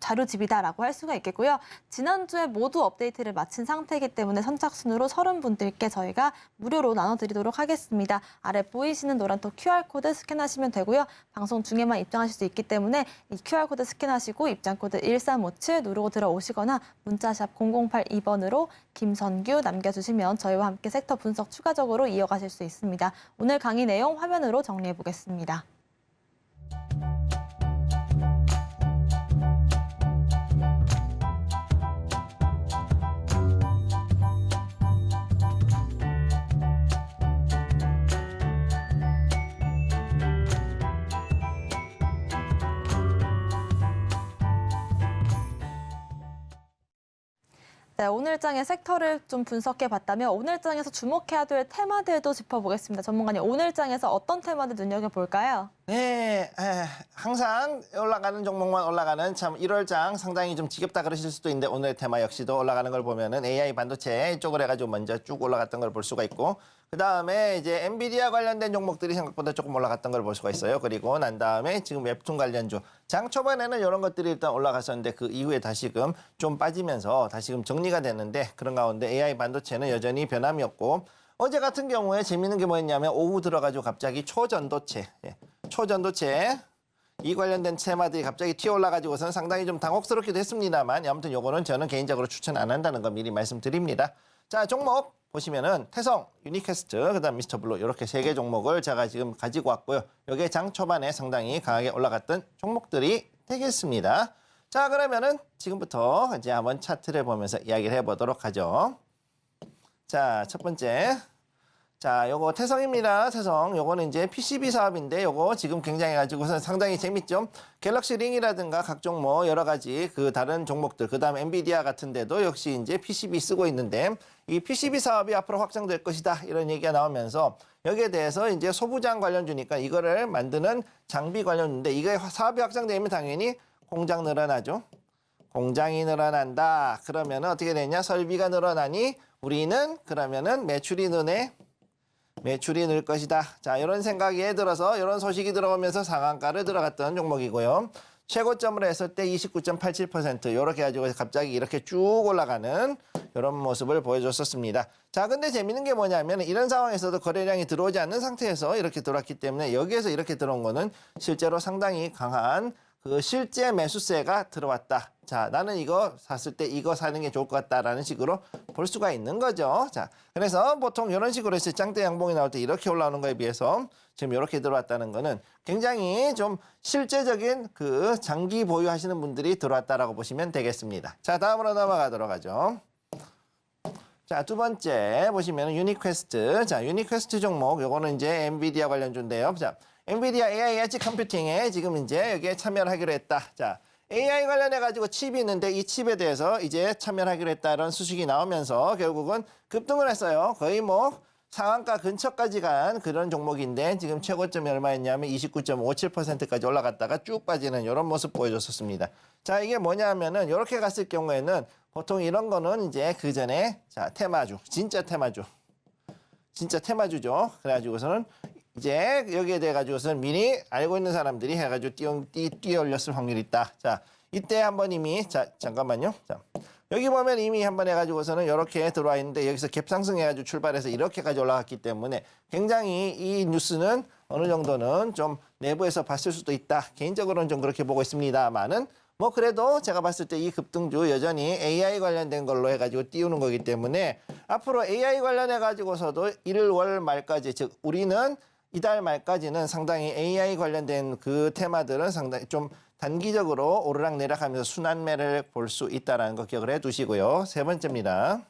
자료집이다라고 할 수가 있겠고요. 지난주에 모두 업데이트를 마친 상태이기 때문에 선착순으로 30분들께 저희가 무료로 나눠드리도록 하겠습니다. 아래 보이시는 노란톡 QR코드 스캔하시면 되고요. 방송 중에만 입장하실 수 있기 때문에 이 QR코드 스캔하시고 입장코드 1357 누르고 들어오시거나 문자샵 0082번으로 김선규 남겨주시면 저희와 함께 섹터 분석 추가적으로 이어가실 수 있습니다. 오늘 강의 내용 화면으로 정리해 보겠습니다. 네, 오늘 장의 섹터를 좀 분석해 봤다면 오늘 장에서 주목해야 될 테마들도 짚어보겠습니다. 전문가님, 오늘 장에서 어떤 테마들 눈여겨볼까요? 네, 항상 올라가는 종목만 올라가는 참 1월장 상당히 좀 지겹다 그러실 수도 있는데 오늘 테마 역시도 올라가는 걸 보면은 AI 반도체 이쪽을 해가지고 먼저 쭉 올라갔던 걸 볼 수가 있고 그 다음에 이제 엔비디아 관련된 종목들이 생각보다 조금 올라갔던 걸 볼 수가 있어요. 그리고 난 다음에 지금 웹툰 관련주 장 초반에는 이런 것들이 일단 올라갔었는데 그 이후에 다시금 좀 빠지면서 다시금 정리가 됐는데 그런 가운데 AI 반도체는 여전히 변함이 없고 어제 같은 경우에 재밌는 게 뭐였냐면 오후 들어가지고 갑자기 초전도체 이 관련된 테마들이 갑자기 튀어 올라가지고서는 상당히 좀 당혹스럽기도 했습니다만 아무튼 요거는 저는 개인적으로 추천 안 한다는 거 미리 말씀드립니다. 자, 종목 보시면은 태성, 유니캐스트, 그다음 미스터블루 이렇게 3개 종목을 제가 지금 가지고 왔고요. 요게 장 초반에 상당히 강하게 올라갔던 종목들이 되겠습니다. 자, 그러면은 지금부터 이제 한번 차트를 보면서 이야기를 해보도록 하죠. 자, 첫 번째. 자, 요거 태성입니다. 태성. 요거는 이제 PCB 사업인데 요거 지금 굉장히 가지고서 상당히 재밌죠. 갤럭시 링이라든가 각종 뭐 여러 가지 그 다른 종목들, 그다음 엔비디아 같은 데도 역시 이제 PCB 쓰고 있는데 이 PCB 사업이 앞으로 확장될 것이다. 이런 얘기가 나오면서 여기에 대해서 이제 소부장 관련주니까 이거를 만드는 장비 관련주인데 이게 사업이 확장되면 당연히 공장 늘어나죠. 공장이 늘어난다. 그러면은 어떻게 되냐? 설비가 늘어나니 우리는 그러면은 매출이 늘 것이다. 자, 이런 생각이 들어서 이런 소식이 들어오면서 상한가를 들어갔던 종목이고요. 최고점으로 했을 때 29.87% 이렇게 가지고 갑자기 이렇게 쭉 올라가는 이런 모습을 보여줬었습니다. 자, 근데 재밌는 게 뭐냐면 이런 상황에서도 거래량이 들어오지 않는 상태에서 이렇게 들어왔기 때문에 여기에서 이렇게 들어온 거는 실제로 상당히 강한 그 실제 매수세가 들어왔다. 자, 나는 이거 샀을 때 이거 사는 게 좋을 것 같다라는 식으로 볼 수가 있는 거죠. 자, 그래서 보통 이런 식으로 해서 짱대 양봉이 나올 때 이렇게 올라오는 거에 비해서 지금 이렇게 들어왔다는 거는 굉장히 좀 실제적인 그 장기 보유하시는 분들이 들어왔다라고 보시면 되겠습니다. 자, 다음으로 넘어가도록 하죠. 자, 두 번째 보시면 유니퀘스트. 자, 유니퀘스트 종목 요거는 이제 엔비디아 관련주인데요. 자, 엔비디아 AI 엣지 컴퓨팅에 지금 이제 여기에 참여를 하기로 했다. 자, AI 관련해가지고 칩이 있는데 이 칩에 대해서 이제 참여를 하기로 했다는 소식이 나오면서 결국은 급등을 했어요. 거의 뭐 상한가 근처까지 간 그런 종목인데 지금 최고점이 얼마였냐면 29.57%까지 올라갔다가 쭉 빠지는 이런 모습 보여줬었습니다. 자, 이게 뭐냐면은 이렇게 갔을 경우에는 보통 이런 거는 이제 그 전에 자, 테마주, 진짜 테마주죠. 그래가지고서는 이제 여기에 대해 가지고서는 미리 알고 있는 사람들이 해가지고 뛰어 올렸을 확률이 있다. 자, 이때 한번 이미 잠깐만요. 자, 여기 보면 이미 한번 해가지고서는 이렇게 들어와 있는데 여기서 갭상승해가지고 출발해서 이렇게까지 올라갔기 때문에 굉장히 이 뉴스는 어느 정도는 좀 내부에서 봤을 수도 있다. 개인적으로는 좀 그렇게 보고 있습니다만은 뭐 그래도 제가 봤을 때 이 급등주 여전히 AI 관련된 걸로 해가지고 띄우는 거기 때문에 앞으로 AI 관련해가지고서도 1월 말까지 즉 우리는 이달 말까지는 상당히 AI 관련된 그 테마들은 상당히 좀 단기적으로 오르락내락하면서 순환매를 볼 수 있다는 거 기억을 해두시고요. 세 번째입니다.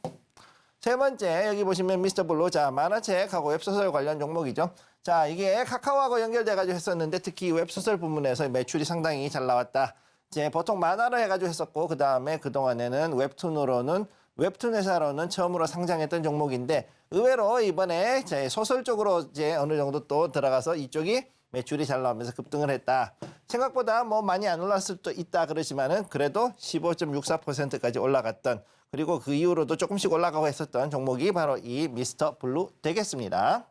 세 번째 여기 보시면 미스터블루 자 만화책하고 웹소설 관련 종목이죠. 자 이게 카카오하고 연결돼가지고 했었는데 특히 웹소설 부문에서 매출이 상당히 잘 나왔다. 이제 보통 만화로 해가지고 했었고 그 다음에 그 동안에는 웹툰 회사로는 처음으로 상장했던 종목인데 의외로 이번에 소설 쪽으로 이제 어느 정도 또 들어가서 이쪽이 매출이 잘 나오면서 급등을 했다. 생각보다 뭐 많이 안 올랐을 수도 있다 그러지만은 그래도 15.64%까지 올라갔던 그리고 그 이후로도 조금씩 올라가고 했었던 종목이 바로 이 미스터 블루 되겠습니다.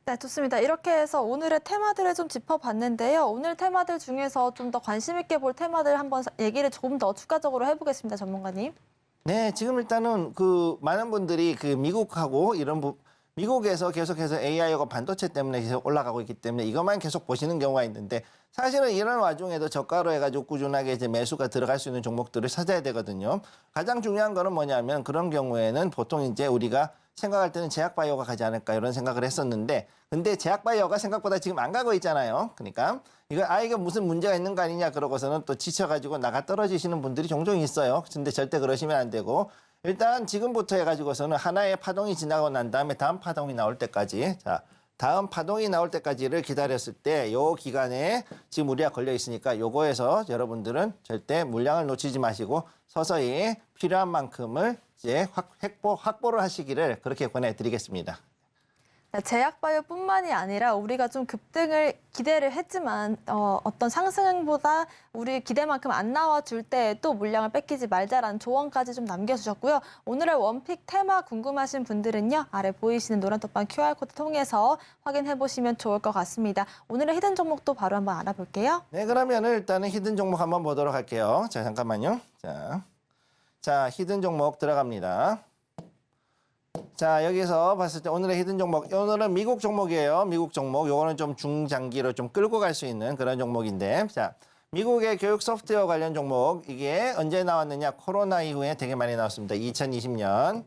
네, 좋습니다. 이렇게 해서 오늘의 테마들을 좀 짚어봤는데요. 오늘 테마들 중에서 좀 더 관심 있게 볼 테마들 한번 얘기를 조금 더 추가적으로 해보겠습니다, 전문가님. 네, 지금 일단은 그 많은 분들이 그 미국하고 미국에서 계속해서 AI하고 반도체 때문에 계속 올라가고 있기 때문에 이것만 계속 보시는 경우가 있는데 사실은 이런 와중에도 저가로 해가지고 꾸준하게 이제 매수가 들어갈 수 있는 종목들을 찾아야 되거든요. 가장 중요한 거는 뭐냐면 그런 경우에는 보통 이제 우리가 생각할 때는 제약바이오가 가지 않을까 이런 생각을 했었는데 근데 제약바이오가 생각보다 지금 안 가고 있잖아요. 그러니까 이거 무슨 문제가 있는 거 아니냐 그러고서는 또 지쳐가지고 나가 떨어지시는 분들이 종종 있어요. 근데 절대 그러시면 안 되고 일단 지금부터 해가지고서는 하나의 파동이 지나고 난 다음에 다음 파동이 나올 때까지 자 다음 파동이 나올 때까지를 기다렸을 때 요 기간에 지금 우리가 걸려 있으니까 요거에서 여러분들은 절대 물량을 놓치지 마시고 서서히 필요한 만큼을 이제 확보를 하시기를 그렇게 권해드리겠습니다. 제약바이오뿐만이 아니라 우리가 좀 급등을 기대를 했지만 어떤 상승보다 우리 기대만큼 안 나와줄 때에도 물량을 뺏기지 말자라는 조언까지 좀 남겨주셨고요. 오늘의 원픽 테마 궁금하신 분들은요. 아래 보이시는 노란 톡방 QR코드 통해서 확인해보시면 좋을 것 같습니다. 오늘의 히든 종목도 바로 한번 알아볼게요. 네, 그러면 일단은 히든 종목 한번 보도록 할게요. 자, 잠깐만요. 자, 히든 종목 들어갑니다. 자, 여기서 봤을 때 오늘의 히든 종목, 오늘은 미국 종목이에요. 미국 종목. 요거는 좀 중장기로 좀 끌고 갈 수 있는 그런 종목인데, 자, 미국의 교육 소프트웨어 관련 종목, 이게 언제 나왔느냐? 코로나 이후에 되게 많이 나왔습니다. 2020년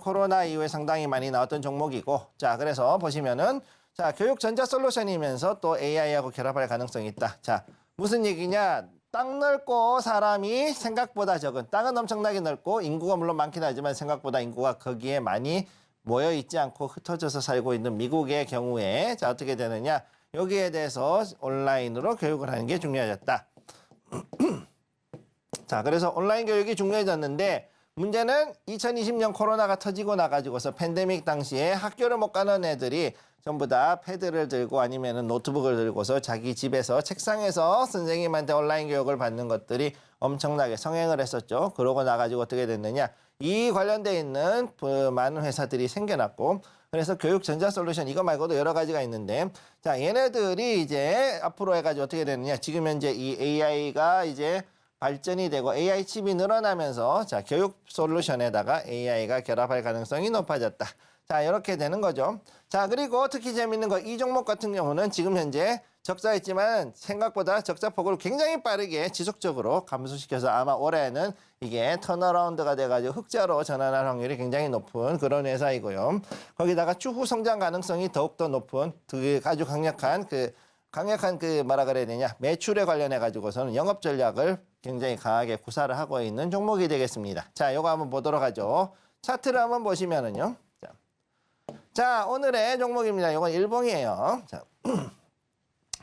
코로나 이후에 상당히 많이 나왔던 종목이고, 자, 그래서 보시면은, 자, 교육 전자 솔루션이면서 또 AI하고 결합할 가능성이 있다. 자, 무슨 얘기냐? 땅 넓고 사람이 생각보다 적은, 땅은 엄청나게 넓고 인구가 물론 많긴 하지만 생각보다 인구가 거기에 많이 모여 있지 않고 흩어져서 살고 있는 미국의 경우에 자, 어떻게 되느냐? 여기에 대해서 온라인으로 교육을 하는 게 중요해졌다. 자, 그래서 온라인 교육이 중요해졌는데 문제는 2020년 코로나가 터지고 나가지고서 팬데믹 당시에 학교를 못 가는 애들이 전부 다 패드를 들고 아니면은 노트북을 들고서 자기 집에서 책상에서 선생님한테 온라인 교육을 받는 것들이 엄청나게 성행을 했었죠. 그러고 나가지고 어떻게 됐느냐. 이 관련돼 있는 많은 회사들이 생겨났고 그래서 교육 전자 솔루션 이거 말고도 여러 가지가 있는데 자, 얘네들이 이제 앞으로 해가지고 어떻게 되느냐. 지금 현재 이 AI가 이제 발전이 되고 AI 칩이 늘어나면서 자, 교육 솔루션에다가 AI가 결합할 가능성이 높아졌다. 자, 이렇게 되는 거죠. 자, 그리고 특히 재밌는 거 이 종목 같은 경우는 지금 현재 적자했지만 생각보다 적자폭을 굉장히 빠르게 지속적으로 감소시켜서 아마 올해는 이게 턴어라운드가 돼가지고 흑자로 전환할 확률이 굉장히 높은 그런 회사이고요. 거기다가 추후 성장 가능성이 더욱더 높은 아주 강력한 뭐라 그래야 되냐 매출에 관련해 가지고서는 영업 전략을 굉장히 강하게 구사를 하고 있는 종목이 되겠습니다. 자, 요거 한번 보도록 하죠. 차트를 한번 보시면은요. 자, 오늘의 종목입니다. 이건 일봉이에요.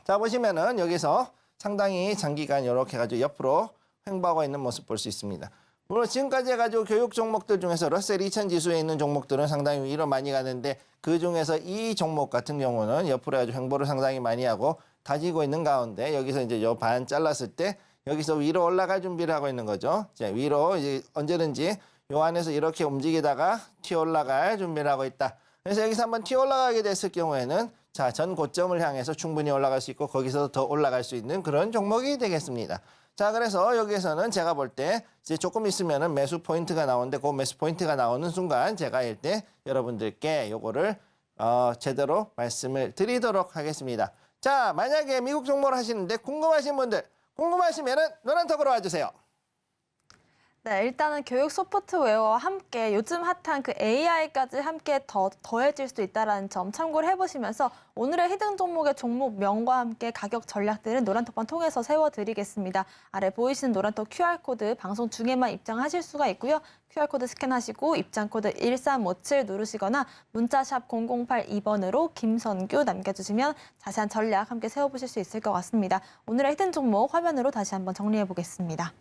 자, 보시면은 여기서 상당히 장기간 이렇게 해가지고 옆으로 횡보하고 있는 모습 볼 수 있습니다. 물론 지금까지 해가지고 교육 종목들 중에서 러셀 2000 지수에 있는 종목들은 상당히 위로 많이 가는데 그 중에서 이 종목 같은 경우는 옆으로 해가지고 횡보를 상당히 많이 하고 다지고 있는 가운데 여기서 이제 요 반 잘랐을 때 여기서 위로 올라갈 준비를 하고 있는 거죠. 자, 위로 이제 언제든지 요 안에서 이렇게 움직이다가 튀어 올라갈 준비를 하고 있다. 그래서 여기서 한번 튀어 올라가게 됐을 경우에는 자, 전 고점을 향해서 충분히 올라갈 수 있고 거기서 더 올라갈 수 있는 그런 종목이 되겠습니다. 자, 그래서 여기에서는 제가 볼 때 이제 조금 있으면은 매수 포인트가 나오는데 그 매수 포인트가 나오는 순간 제가 일때 여러분들께 요거를 제대로 말씀을 드리도록 하겠습니다. 자, 만약에 미국 종목을 하시는데 궁금하신 분들 궁금하시면은 노란톡으로 와주세요. 네, 일단은 교육 소프트웨어와 함께 요즘 핫한 그 AI까지 함께 더해질 수 있다는 점 참고를 해보시면서 오늘의 히든 종목의 종목명과 함께 가격 전략들은 노란톡방 통해서 세워드리겠습니다. 아래 보이시는 노란톡 QR코드 방송 중에만 입장하실 수가 있고요. QR코드 스캔하시고 입장코드 1357 누르시거나 문자샵 0082번으로 김선규 남겨주시면 자세한 전략 함께 세워보실 수 있을 것 같습니다. 오늘의 히든 종목 화면으로 다시 한번 정리해보겠습니다.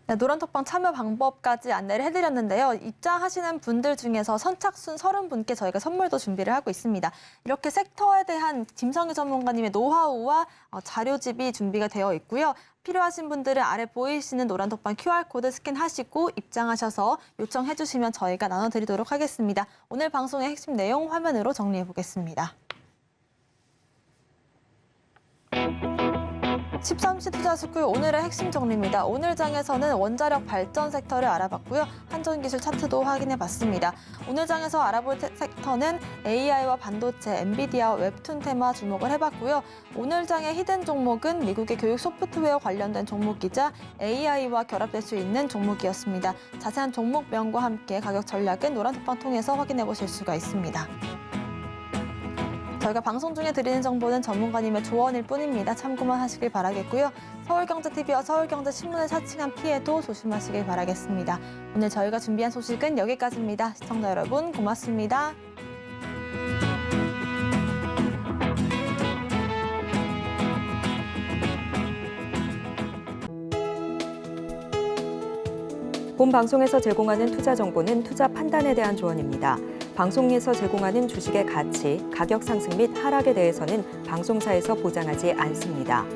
네, 노란톡방 참여 방법까지 안내를 해드렸는데요. 입장하시는 분들 중에서 선착순 30분께 저희가 선물도 준비를 하고 있습니다. 이렇게 섹터에 대한 김성규 전문가님의 노하우와 자료집이 준비가 되어 있고요. 필요하신 분들은 아래 보이시는 노란톡방 QR코드 스캔하시고 입장하셔서 요청해 주시면 저희가 나눠드리도록 하겠습니다. 오늘 방송의 핵심 내용 화면으로 정리해 보겠습니다. 13시 투자스쿨 오늘의 핵심 정리입니다. 오늘 장에서는 원자력 발전 섹터를 알아봤고요. 한전기술 차트도 확인해봤습니다. 오늘 장에서 알아볼 섹터는 AI와 반도체, 엔비디아와 웹툰 테마 주목을 해봤고요. 오늘 장의 히든 종목은 미국의 교육 소프트웨어 관련된 종목이자 AI와 결합될 수 있는 종목이었습니다. 자세한 종목명과 함께 가격 전략은 노란톡방 통해서 확인해보실 수가 있습니다. 저희가 방송 중에 드리는 정보는 전문가님의 조언일 뿐입니다. 참고만 하시길 바라겠고요. 서울경제TV와 서울경제신문을 사칭한 피해도 조심하시길 바라겠습니다. 오늘 저희가 준비한 소식은 여기까지입니다. 시청자 여러분 고맙습니다. 본 방송에서 제공하는 투자 정보는 투자 판단에 대한 조언입니다. 방송에서 제공하는 주식의 가치, 가격 상승 및 하락에 대해서는 방송사에서 보장하지 않습니다.